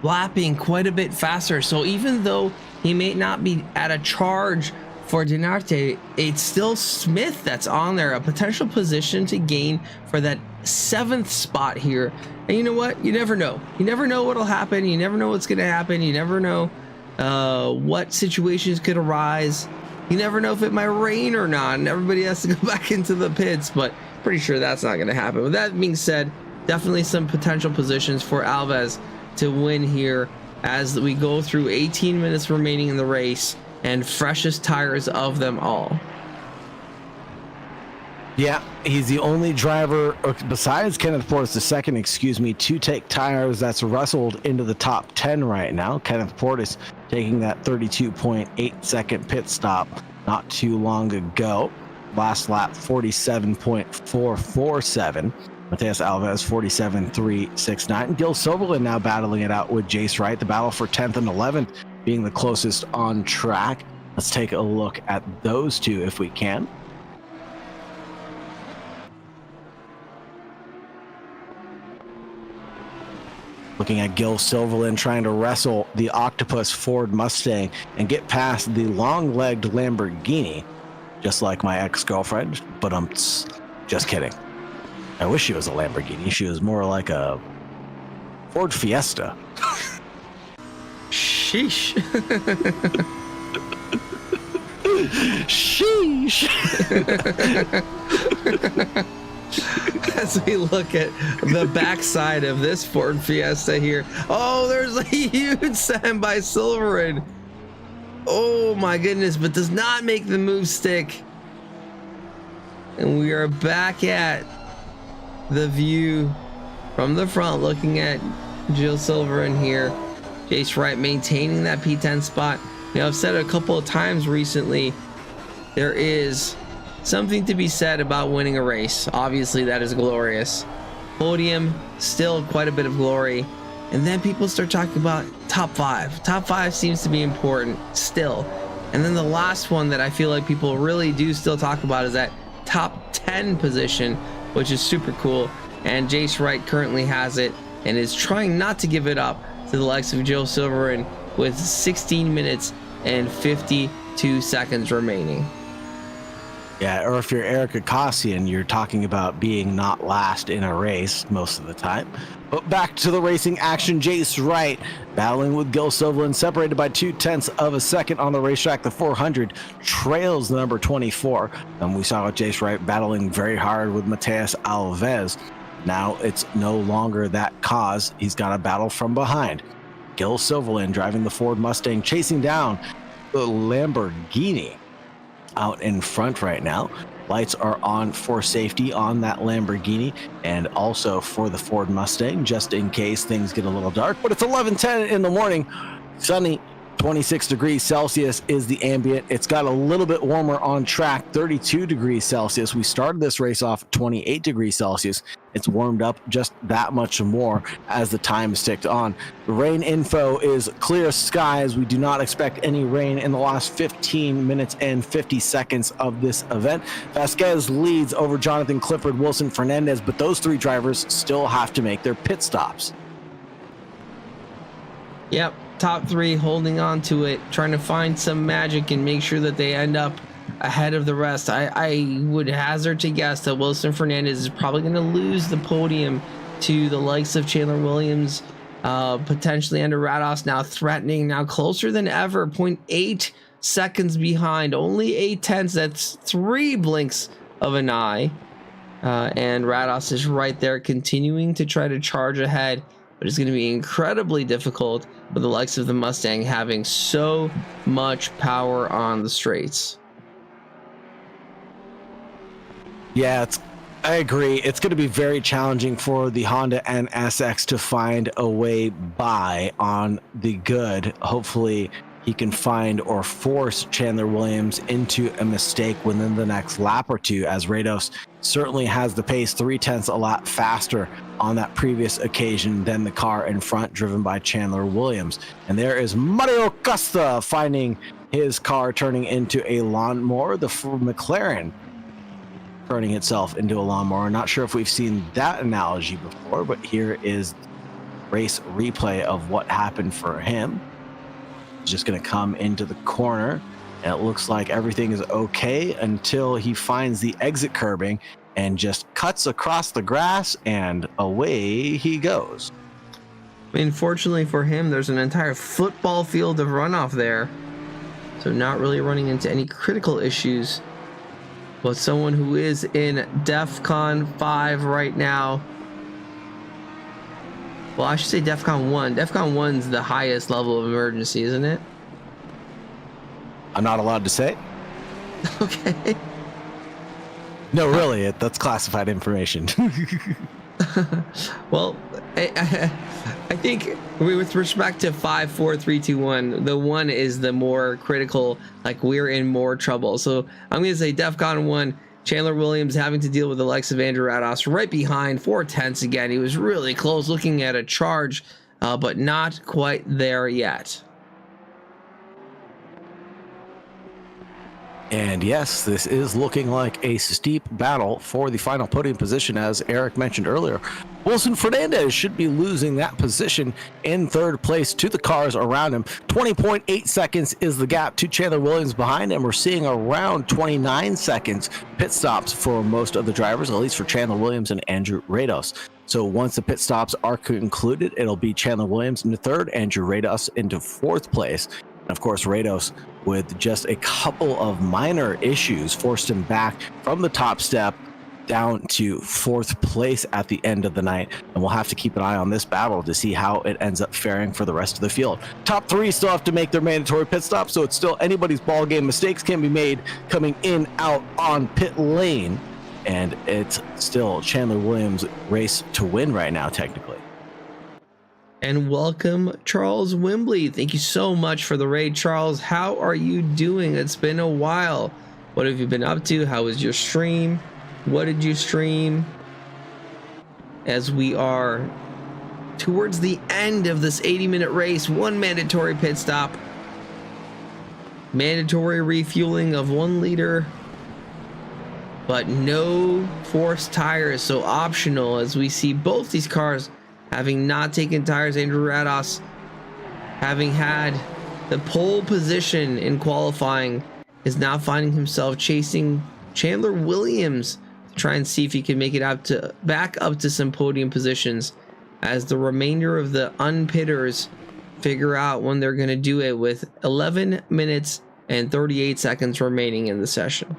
lapping quite a bit faster, so even though he may not be at a charge for Dinarte, it's still Smith that's on there, a potential position to gain for that 7th spot here. And you know what, you never know what'll happen, you never know what's gonna happen, you never know what situations could arise. You never know if it might rain or not, and everybody has to go back into the pits, but pretty sure that's not going to happen. With that being said, definitely some potential positions for Alves to win here as we go through 18 minutes remaining in the race and freshest tires of them all. Yeah, he's the only driver besides Kenneth Portis, the second, to take tires that's wrestled into the top 10 right now. Kenneth Portis taking that 32.8 second pit stop not too long ago. Last lap 47.447. Matheus Alves 47.369. Gil Silverland now battling it out with Jace Wright. The battle for 10th and 11th being the closest on track. Let's take a look at those two if we can. Looking at Gil Silverland trying to wrestle the Octopus Ford Mustang and get past the long-legged Lamborghini, just like my ex-girlfriend, but I'm just kidding. I wish she was a Lamborghini. She was more like a Ford Fiesta. Sheesh. Sheesh. As we look at the backside of this Ford Fiesta here, oh, there's a huge send by Silverman. Oh my goodness, but does not make the move stick. And we are back at the view from the front, looking at Gil Silverman here. Jace Wright maintaining that P10 spot. You know, I've said it a couple of times recently, there is something to be said about winning a race. Obviously, that is glorious. Podium, still quite a bit of glory. And then people start talking about top 5. Top 5 seems to be important still. And then the last one that I feel like people really do still talk about is that top 10 position, which is super cool. And Jace Wright currently has it and is trying not to give it up to the likes of Joe Silverman with 16 minutes and 52 seconds remaining. Yeah, or if you're Eric Ghoukasian, you're talking about being not last in a race most of the time. But back to the racing action, Jace Wright battling with Gil Silverland, separated by 0.2 of a second on the racetrack. The 400 trails the number 24. And we saw Jace Wright battling very hard with Matheus Alves. Now it's no longer that cause. He's got a battle from behind. Gil Silverland driving the Ford Mustang, chasing down the Lamborghini out in front right now. Lights are on for safety on that Lamborghini and also for the Ford Mustang, just in case things get a little dark. But it's 11:10 in the morning, sunny, 26 degrees Celsius is the ambient. It's got a little bit warmer on track, 32 degrees Celsius. We started this race off at 28 degrees Celsius. It's warmed up just that much more as the time has ticked on. The rain info is clear skies. We do not expect any rain in the last 15 minutes and 50 seconds of this event. Vasquez leads over Jonathan Clifford, Wilson Fernandez, but those three drivers still have to make their pit stops. Yep. top three holding on to it, trying to find some magic and make sure that they end up ahead of the rest. I would hazard to guess that Wilson Fernandez is probably going to lose the podium to the likes of Chandler Williams, potentially under Rados, now threatening, now closer than ever, 0.8 seconds behind, only 8/10. That's 3 blinks of an eye. And Rados is right there, continuing to try to charge ahead, but it's going to be incredibly difficult with the likes of the Mustang having so much power on the straights. Yeah, I agree. It's going to be very challenging for the Honda NSX to find a way by on the good. Hopefully, he can find or force Chandler Williams into a mistake within the next lap or two, as Rados certainly has the pace 0.3 a lot faster on that previous occasion than the car in front, driven by Chandler Williams. And there is Mario Costa finding his car turning into a lawnmower, the McLaren turning itself into a lawnmower. Not sure if we've seen that analogy before, but here is race replay of what happened for him. He's just going to come into the corner, and it looks like everything is okay until he finds the exit curbing and just cuts across the grass, and away he goes. I mean, fortunately for him, there's an entire football field of runoff there, so not really running into any critical issues. But someone who is in DEFCON 5 right now. Well, I should say DEFCON 1. DEFCON 1's the highest level of emergency, isn't it? I'm not allowed to say. Okay. No, really, that's classified information. Well, I think with respect to 5, 4, 3, 2, 1, the 1 is the more critical, like we're in more trouble. So I'm going to say DEFCON 1, Chandler Williams having to deal with the likes of Andrew Rados right behind, 0.4 again. He was really close, looking at a charge, but not quite there yet. And yes, this is looking like a steep battle for the final podium position, as Eric mentioned earlier. Wilson Fernandez should be losing that position in third place to the cars around him. 20.8 seconds is the gap to Chandler Williams behind him. We're seeing around 29 seconds pit stops for most of the drivers, at least for Chandler Williams and Andrew Rados. So once the pit stops are concluded, it'll be Chandler Williams into third, Andrew Rados into fourth place. And of course, Rados, with just a couple of minor issues, forced him back from the top step down to fourth place at the end of the night. And we'll have to keep an eye on this battle to see how it ends up faring for the rest of the field. Top three still have to make their mandatory pit stop, so it's still anybody's ball game. Mistakes can be made coming in, out on pit lane. And it's still Chandler Williams' race to win right now, technically. And welcome, Charles Wembley. Thank you so much for the raid, Charles. How are you doing? It's been a while. What have you been up to? How was your stream? What did you stream? As we are towards the end of this 80-minute race, 1 mandatory pit stop, mandatory refueling of 1 liter, but no forced tires, so optional, as we see both these cars having not taken tires. Andrew Rados, having had the pole position in qualifying, is now finding himself chasing Chandler Williams to try and see if he can make it back up to some podium positions, as the remainder of the unpitters figure out when they're going to do it, with 11 minutes and 38 seconds remaining in the session.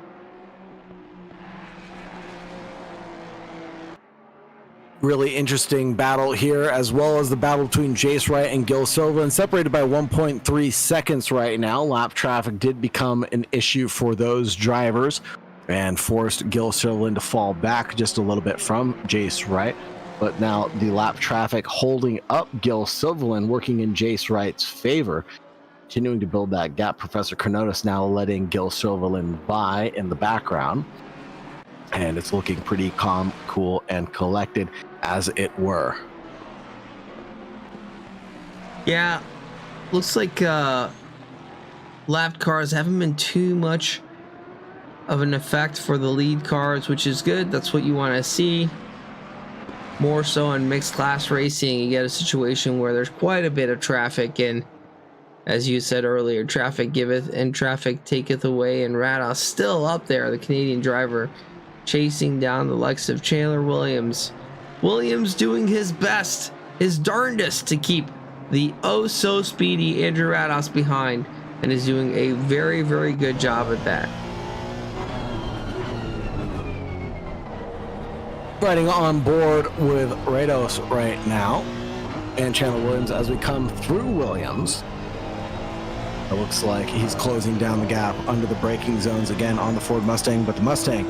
Really interesting battle here, as well as the battle between Jace Wright and Gil Silva, and separated by 1.3 seconds right now. Lap traffic did become an issue for those drivers and forced Gil Silva to fall back just a little bit from Jace Wright. But now the lap traffic holding up Gil Silverland, working in Jace Wright's favor, continuing to build that gap. Professor Carnotis now letting Gil Silverland by in the background. And it's looking pretty calm, cool, and collected, as it were. Yeah, looks like lap cars haven't been too much of an effect for the lead cars, which is good. That's what you want to see. More so in mixed class racing, you get a situation where there's quite a bit of traffic, and As you said earlier, traffic giveth and traffic taketh away, and Rados still up there, the Canadian driver, chasing down the likes of Chandler Williams. Williams doing his best, his darndest to keep the oh so speedy Andrew Rados behind, and is doing a very, very good job at that. Riding on board with Rados right now, and Chandler Williams as we come through Williams. It looks like he's closing down the gap under the braking zones again on the Ford Mustang, but the Mustang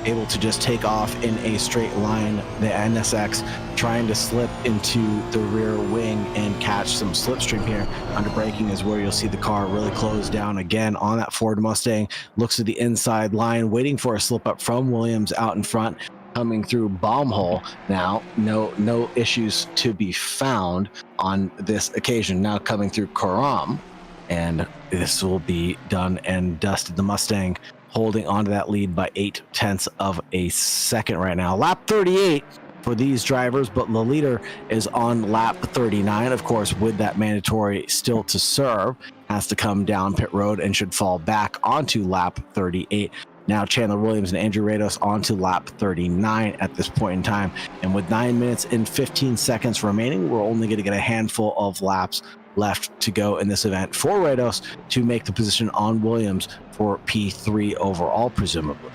able to just take off in a straight line. The NSX trying to slip into the rear wing and catch some slipstream here. Under braking is where you'll see the car really close down again on that Ford Mustang. Looks to the inside line, waiting for a slip up from Williams out in front. Coming through bomb hole now, no issues to be found on this occasion. Now coming through Karam, and this will be done and dusted. The Mustang holding onto that lead by 0.8 of a second right now. Lap 38 for these drivers, but the leader is on lap 39. Of course, with that mandatory still to serve, has to come down pit road and should fall back onto lap 38. Now Chandler Williams and Andrew Rados onto lap 39 at this point in time. And with 9 minutes and 15 seconds remaining, we're only going to get a handful of laps left to go in this event for Rados to make the position on Williams for P3 overall, presumably.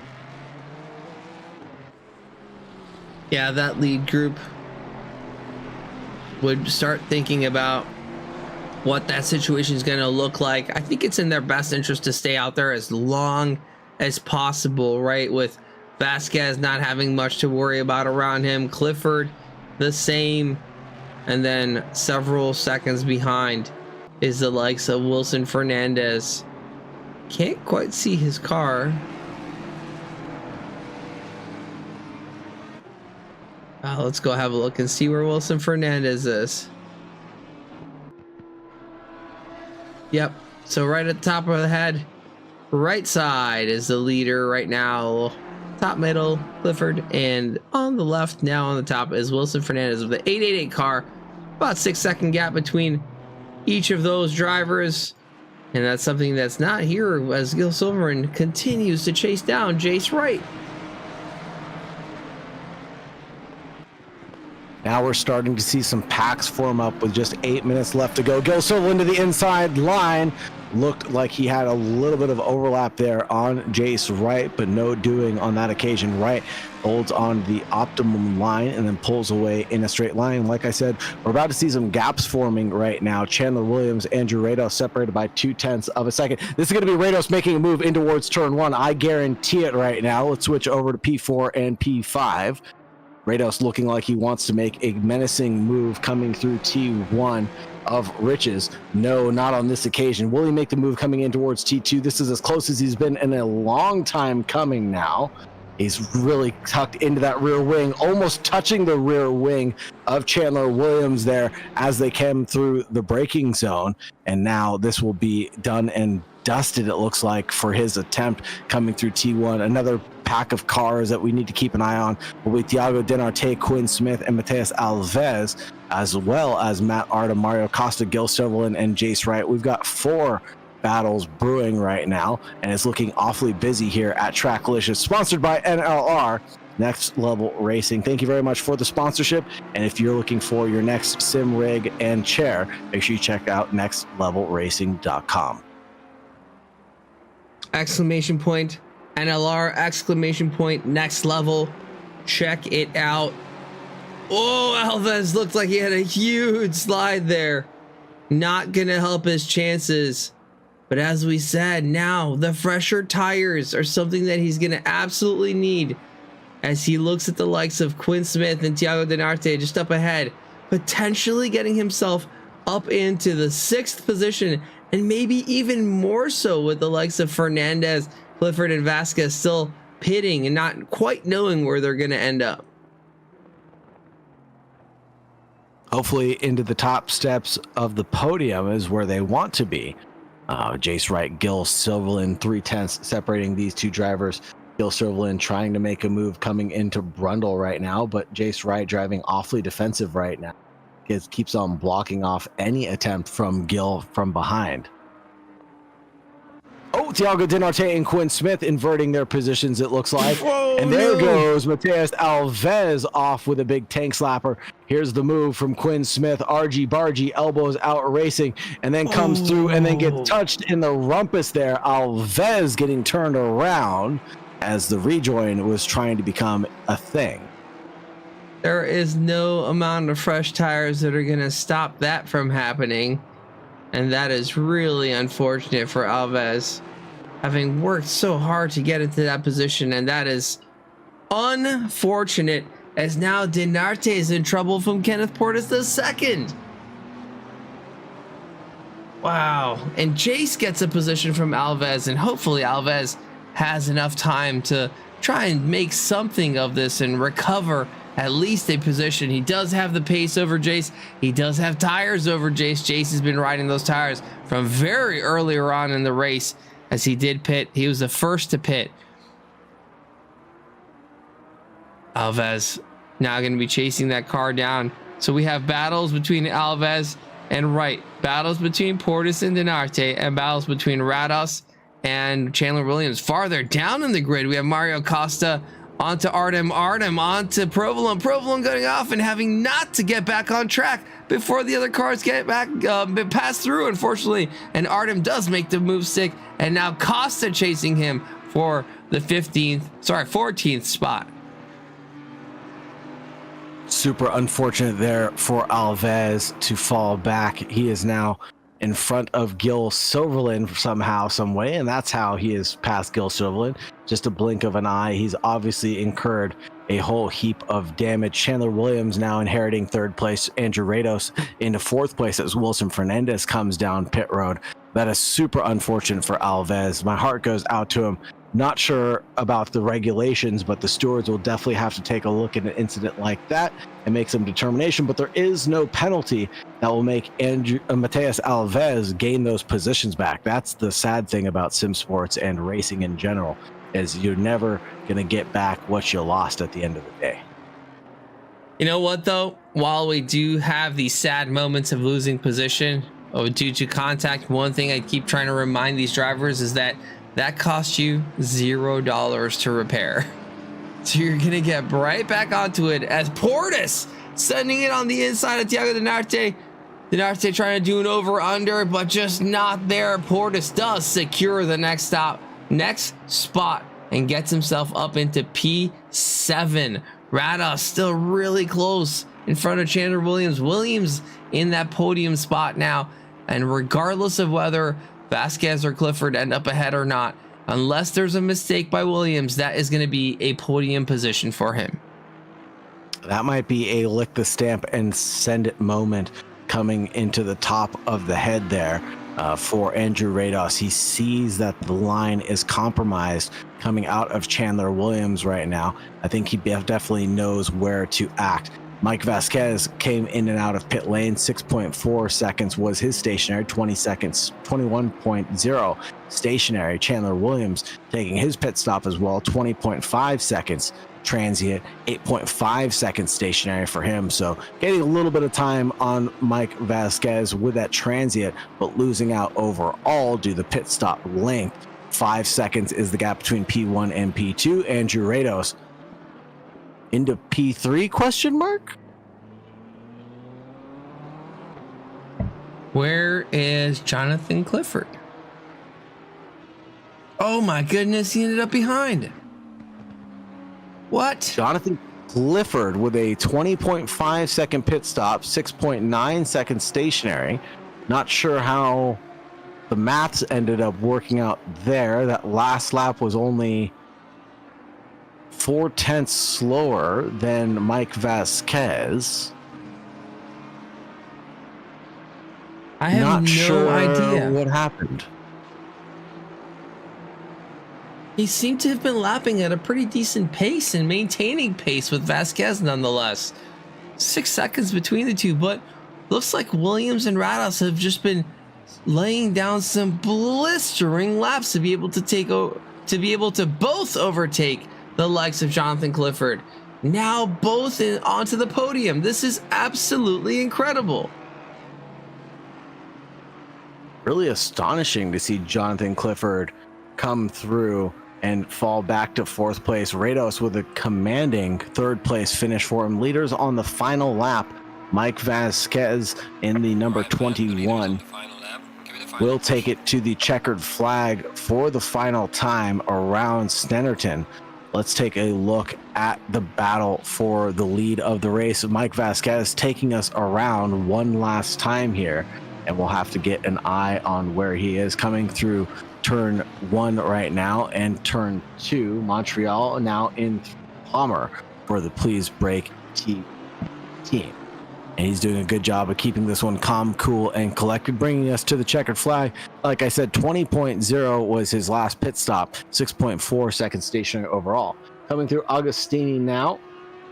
Yeah, that lead group would start thinking about what that situation is going to look like. I think it's in their best interest to stay out there as long as possible, right? With Vasquez not having much to worry about around him, Clifford the same, and then several seconds behind is the likes of Wilson Fernandez. Can't quite see his car. Let's go have a look and see where Wilson Fernandez is. Yep, so right at the top of the head, right side is the leader right now. Top middle, Clifford, and on the left now on the top is Wilson Fernandez with the 888 car. About 6-second gap between each of those drivers, and that's something that's not here as Gil Silverman continues to chase down Jace Wright. Now we're starting to see some packs form up with just 8 minutes left to go. Gil Silverman to the inside line. Looked like he had a little bit of overlap there on Jace Wright, but no doing on that occasion. Wright holds on the optimum line and then pulls away in a straight line. Like I said, we're about to see some gaps forming right now. Chandler Williams, Andrew Rados separated by 0.2 of a second. This is going to be Rados making a move in towards turn one. I guarantee it right now. Let's switch over to P4 and P5. Rados looking like he wants to make a menacing move coming through T1 of Riches. No, not on this occasion. Will he make the move coming in towards T2? This is as close as he's been in a long time coming now. He's really tucked into that rear wing, almost touching the rear wing of Chandler Williams there as they came through the braking zone. And now this will be done and dusted, it looks like, for his attempt coming through T1. Another pack of cars that we need to keep an eye on will be Thiago Denarte, Quinn Smith, and Mateus Alves, as well as Matt Arda, Mario Costa, Gil Silverman, and Jace Wright. We've got 4 battles brewing right now, and it's looking awfully busy here at TRACKILICIOUS, sponsored by NLR, Next Level Racing. Thank you very much for the sponsorship, and if you're looking for your next sim rig and chair, make sure you check out nextlevelracing.com. Exclamation point NLR, exclamation point next level. Check it out. Oh, Alves looked like he had a huge slide there. Not gonna help his chances. But as we said, now the fresher tires are something that he's gonna absolutely need as he looks at the likes of Quinn Smith and Thiago Denarte just up ahead, potentially getting himself up into the 6th position, and maybe even more so with the likes of Fernandez, Clifford, and Vasquez still pitting and not quite knowing where they're going to end up. Hopefully into the top steps of the podium is where they want to be. Jace Wright, Gil Silverman, 0.3 separating these two drivers. Gil Silverman trying to make a move coming into Brundle right now, but Jace Wright driving awfully defensive right now. keeps on blocking off any attempt from Gil from behind. Oh, Thiago Dinarte and Quinn Smith inverting their positions, it looks like. Whoa, and there no. goes Mateus Alves off with a big tank slapper. Here's the move from Quinn Smith. Argy Bargy, elbows out racing, and then comes through and then gets touched in the rumpus there. Alves getting turned around as the rejoin was trying to become a thing. There is no amount of fresh tires that are going to stop that from happening. And that is really unfortunate for Alves, having worked so hard to get into that position. And that is unfortunate, as now Dinarte is in trouble from Kenneth Portis II. Wow. And Jace gets a position from Alves, and hopefully Alves has enough time to try and make something of this and recover at least a position. He does have the pace over Jace. He does have tires over Jace. Jace has been riding those tires from very earlier on in the race, as he did pit. He was the first to pit. Alves now going to be chasing that car down. So we have battles between Alves and Wright, battles between Portis and Dinarte, and battles between Rados and Chandler Williams. Farther down in the grid, we have Mario Costa onto Artem onto Provolone going off and having not to get back on track before the other cars get back, pass through, unfortunately. And Artem does make the move stick, and now Costa chasing him for the 14th spot. Super unfortunate there for Alves to fall back. He is now in front of Gil Silverland somehow, some way, and that's how he is past Gil Silverland. Just a blink of an eye. He's obviously incurred a whole heap of damage. Chandler Williams now inheriting third place. Andrew Rados into fourth place as Wilson Fernandez comes down pit road. That is super unfortunate for Alves. My heart goes out to him. Not sure about the regulations, but the stewards will definitely have to take a look at an incident like that and make some determination. But there is no penalty that will make Mateus Alves gain those positions back. That's the sad thing about sim sports and racing in general, is you're never going to get back what you lost at the end of the day. You know what, though? While we do have these sad moments of losing position due to contact, one thing I keep trying to remind these drivers is that costs you $0 to repair. So you're gonna get right back onto it, as Portis sending it on the inside of Thiago Dinarte. Dinarte trying to do an over under, but just not there. Portis does secure the next spot and gets himself up into P7. Rados still really close in front of Chandler Williams. Williams in that podium spot now, and regardless of whether Vasquez or Clifford end up ahead or not, unless there's a mistake by Williams, that is going to be a podium position for him. That might be a lick the stamp and send it moment coming into the top of the head there for Andrew Rados. He sees that the line is compromised coming out of Chandler Williams right now. I think he definitely knows where to act. Mike Vasquez came in and out of pit lane. 6.4 seconds was his stationary. 20 seconds, 21.0 stationary. Chandler Williams taking his pit stop as well. 20.5 seconds transient, 8.5 seconds stationary for him. So getting a little bit of time on Mike Vasquez with that transient, but losing out overall due to the pit stop length. 5 seconds is the gap between P1 and P2. Andrew Rados into P3 question mark? Where is Jonathan Clifford? Oh my goodness, he ended up behind. What? Jonathan Clifford with a 20.5 second pit stop, 6.9 seconds stationary. Not sure how the maths ended up working out there. That last lap was only 0.4 slower than Mike Vasquez. I have no idea what happened. He seemed to have been lapping at a pretty decent pace and maintaining pace with Vasquez nonetheless. 6 seconds between the two, but looks like Williams and Rados have just been laying down some blistering laps to be able to both overtake the likes of Jonathan Clifford. now both onto the podium. This is absolutely incredible. Really astonishing to see Jonathan Clifford come through and fall back to fourth place. Rados with a commanding third place finish for him. Leaders on the final lap, Mike Vasquez in the number 21 will take it to the checkered flag for the final time around Snetterton. Let's take a look at the battle for the lead of the race. Mike Vasquez taking us around one last time here, and we'll have to get an eye on where he is coming through turn 1 right now, and turn 2, Montreal now in Palmer for the Please Brake team. And he's doing a good job of keeping this one calm, cool, and collected, bringing us to the checkered flag. Like I said, 20.0 was his last pit stop, 6.4 seconds stationary overall. Coming through Agostini now.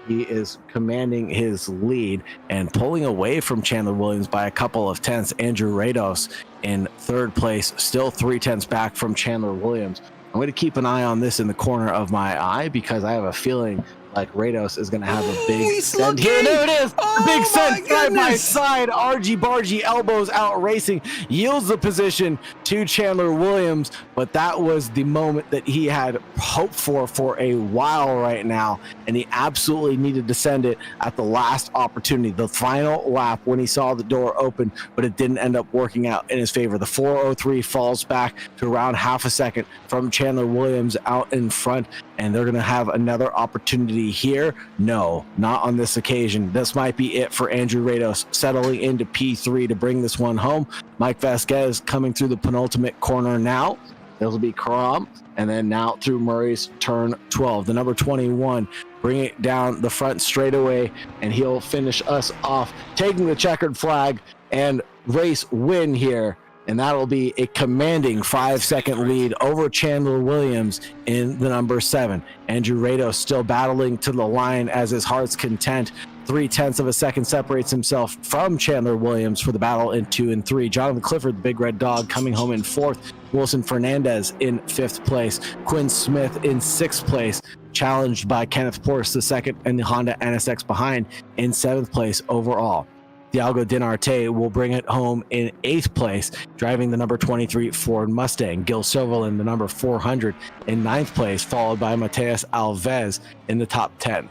He is commanding his lead and pulling away from Chandler Williams by a couple of tenths. Andrew Rados in third place, still 3 tenths back from Chandler Williams. I'm going to keep an eye on this in the corner of my eye because I have a feeling like Rados is going to have a big send here. There it is. Oh, big send side by goodness. side. Argy Bargy elbows out racing, yields the position to Chandler Williams. But that was the moment that he had hoped for a while right now. And he absolutely needed to send it at the last opportunity, the final lap when he saw the door open, but it didn't end up working out in his favor. The 403 falls back to around half a second from Chandler Williams out in front. And they're going to have another opportunity here. No, not on this occasion. This might be it for Andrew Rados, settling into P3 to bring this one home. Mike Vasquez coming through the penultimate corner now. It'll be Karam, and then now through Murray's turn 12. The number 21 bring it down the front straightaway, and he'll finish us off, taking the checkered flag and race win here. And that'll be a commanding 5-second lead over Chandler Williams in the number 7. Andrew Rados still battling to the line as his heart's content. 0.3 of a second separates himself from Chandler Williams for the battle in 2 and 3. Jonathan Clifford, the big red dog, coming home in 4th. Wilson Fernandez in 5th place. Quinn Smith in 6th place, challenged by Kenneth Porce II and the Honda NSX behind in 7th place overall. Thiago Dinarte will bring it home in 8th place, driving the number 23 Ford Mustang. Gil Silverland, the number 400, in 9th place, followed by Mateus Alves in the top 10.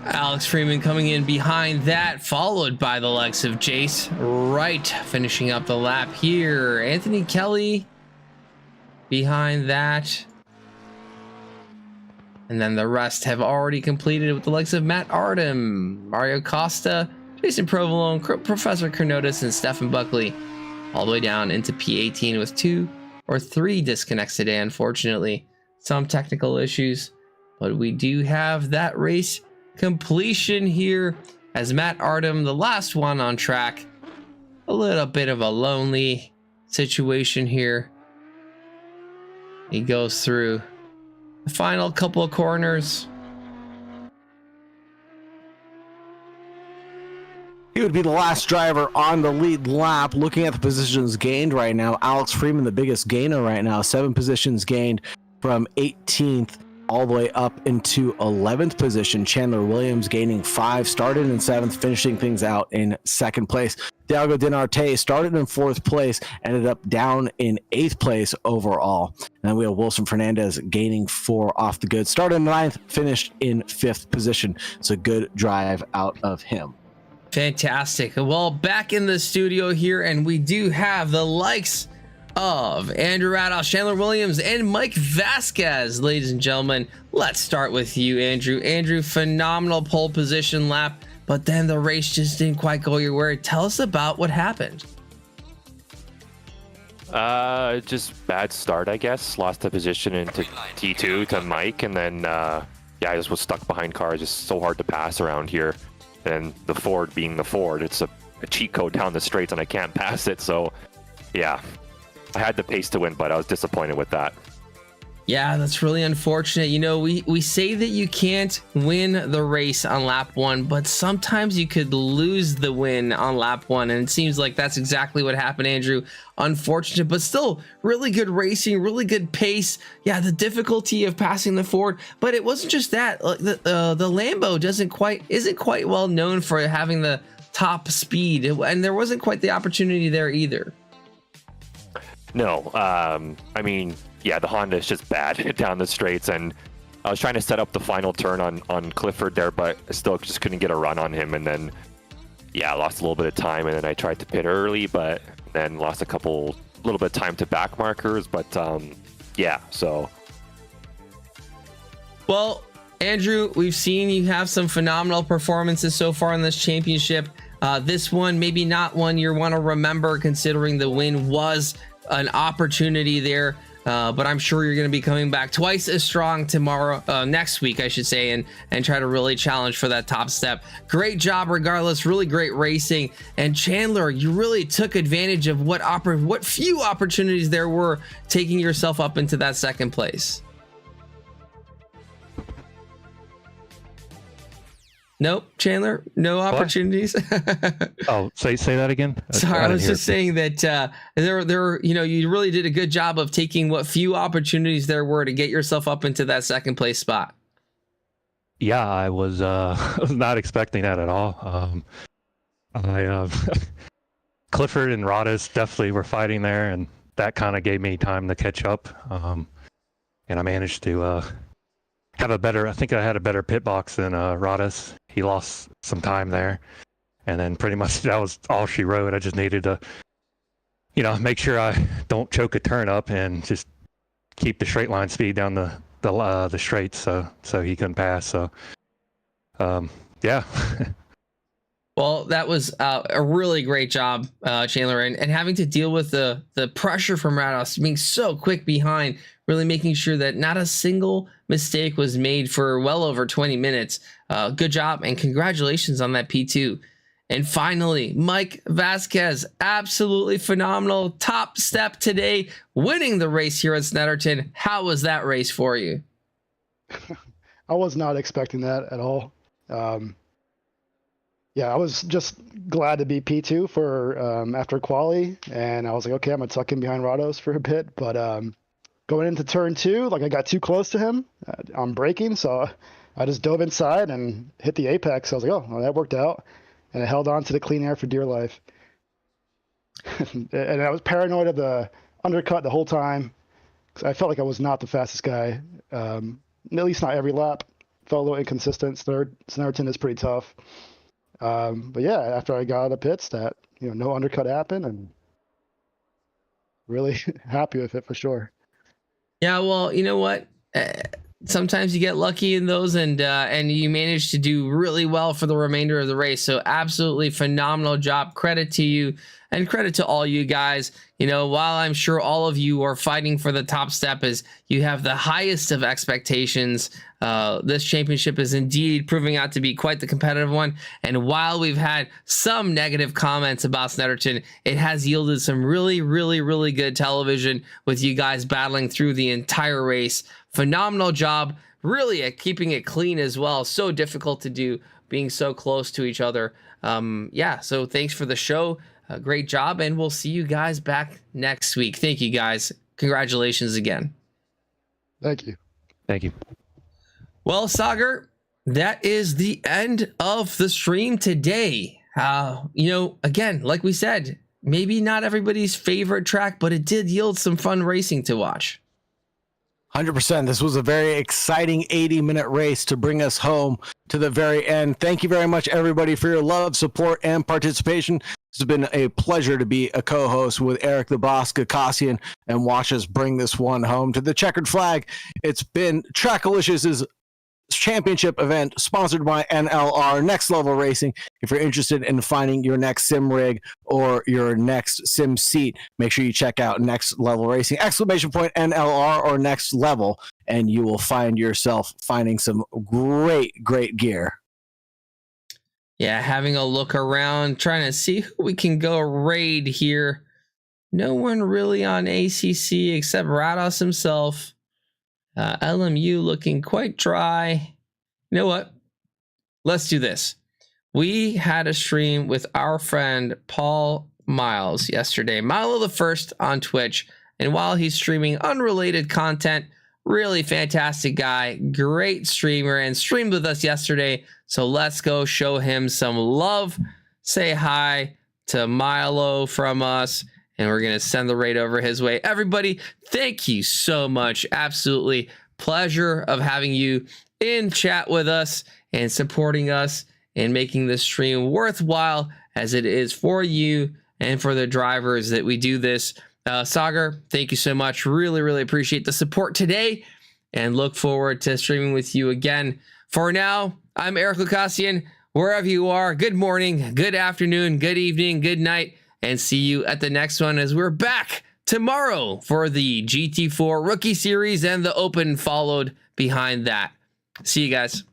Alex Freeman coming in behind that, followed by the likes of Jace Wright finishing up the lap here. Anthony Kelly behind that. And then the rest have already completed with the likes of Matt Artem, Mario Costa, Jason Provolone, Professor Kernotis, and Stefan Buckley, all the way down into P18 with 2 or 3 disconnects today, unfortunately. Some technical issues, but we do have that race completion here as Matt Artem, the last one on track. A little bit of a lonely situation here. He goes through the final couple of corners. He would be the last driver on the lead lap. Looking at the positions gained right now, Alex Freeman, the biggest gainer right now, 7 positions gained from 18th all the way up into 11th position. Chandler Williams gaining 5, started in 7th, finishing things out in 2nd place. Thiago Dinarte started in 4th place, ended up down in 8th place overall. And then we have Wilson Fernandez gaining 4 off the good. Started in 9th, finished in 5th position. It's a good drive out of him. Fantastic. Well, back in the studio here, and we do have the likes of Andrew Rados, Chandler Williams, and Mike Vasquez. Ladies and gentlemen, let's start with you, Andrew. Andrew, phenomenal pole position lap, but then the race just didn't quite go your way. Tell us about what happened. Just bad start, I guess. Lost the position into T2 to Mike, and then yeah, I just was stuck behind cars. Just so hard to pass around here. And the Ford being the Ford, it's a cheat code down the straights, and I can't pass it. So yeah, I had the pace to win, but I was disappointed with that. Yeah, that's really unfortunate. You know, we say that you can't win the race on lap 1, but sometimes you could lose the win on lap 1, and it seems like that's exactly what happened, Andrew. Unfortunate, but still really good racing, really good pace. Yeah, the difficulty of passing the Ford, but it wasn't just that. The Lambo isn't quite well known for having the top speed, and there wasn't quite the opportunity there either. No, I mean, yeah, the Honda is just bad down the straights, and I was trying to set up the final turn on Clifford there, but I still just couldn't get a run on him, and then, yeah, I lost a little bit of time, and then I tried to pit early, but then lost a little bit of time to back markers, but yeah, so. Well, Andrew, we've seen you have some phenomenal performances so far in this championship. This one, maybe not one you want to remember, considering the win was an opportunity there. But I'm sure you're going to be coming back twice as strong tomorrow, next week, I should say, and try to really challenge for that top step. Great job, regardless. Really great racing. And Chandler, you really took advantage of what few opportunities there were, taking yourself up into that second place. Nope, Chandler, no opportunities. Oh, say that again. Sorry, I was just saying that you really did a good job of taking what few opportunities there were to get yourself up into that second place spot. Yeah, I was not expecting that at all. Clifford and Rodis definitely were fighting there, and that kind of gave me time to catch up. And I managed to have I think I had a better pit box than Rodis. He lost some time there, and then pretty much that was all she wrote. I just needed to, make sure I don't choke a turn up and just keep the straight line speed down the straights, so he couldn't pass. So, yeah. Well, that was a really great job, Chandler, and having to deal with the pressure from Rados being so quick behind, really making sure that not a single mistake was made for well over 20 minutes. Good job, and congratulations on that P2. And finally, Mike Vasquez, absolutely phenomenal. Top step today, winning the race here at Snetterton. How was that race for you? I was not expecting that at all. Yeah, I was just glad to be P2 for after quali, and I was like, okay, I'm gonna tuck in behind Rados for a bit. But going into turn 2, I got too close to him on braking, so I just dove inside and hit the apex. I was like, oh, well, that worked out, and I held on to the clean air for dear life. And I was paranoid of the undercut the whole time, because I felt like I was not the fastest guy. At least not every lap. Felt a little inconsistent. Snetterton is pretty tough. But yeah, after I got out of the pits, that no undercut happened, and really happy with it for sure. Yeah, well, you know what? Sometimes you get lucky in those, and you managed to do really well for the remainder of the race. So absolutely phenomenal job. Credit to you, and credit to all you guys. While I'm sure all of you are fighting for the top step, as you have the highest of expectations, this championship is indeed proving out to be quite the competitive one. And while we've had some negative comments about Snetterton, it has yielded some really, really, really good television with you guys battling through the entire race. Phenomenal job, really, at keeping it clean as well. So difficult to do, being so close to each other. Yeah, so thanks for the show. Great job, and we'll see you guys back next week. Thank you, guys. Congratulations again. Thank you. Thank you. Well, Saagar, that is the end of the stream today. Again, like we said, maybe not everybody's favorite track, but it did yield some fun racing to watch. 100%. This was a very exciting 80-minute race to bring us home to the very end. Thank you very much, everybody, for your love, support, and participation. It's been a pleasure to be a co-host with Eric the Boss Ghoukasian and watch us bring this one home to the checkered flag. It's been TRACKILICIOUS' championship event sponsored by NLR Next Level Racing. If you're interested in finding your next sim rig or your next sim seat, make sure you check out Next Level Racing, !NLR or Next Level, and you will find yourself finding some great gear. Yeah, having a look around, trying to see who we can go raid here. No one really on ACC except Rados himself. LMU looking quite dry. You know what? Let's do this. We had a stream with our friend Paul Miles yesterday, Milo the First on Twitch. And while he's streaming unrelated content, really fantastic guy, great streamer, and streamed with us yesterday. So let's go show him some love. Say hi to Milo from us, and we're going to send the raid over his way. Everybody, thank you so much. Absolutely pleasure of having you in chat with us and supporting us and making this stream worthwhile as it is for you and for the drivers that we do this. Saagar, thank you so much. Really, really appreciate the support today and look forward to streaming with you again. For now, I'm Eric Ghoukasian. Wherever you are, good morning, good afternoon, good evening, good night, and see you at the next one as we're back tomorrow for the GT4 Rookie Series and the Open followed behind that. See you guys.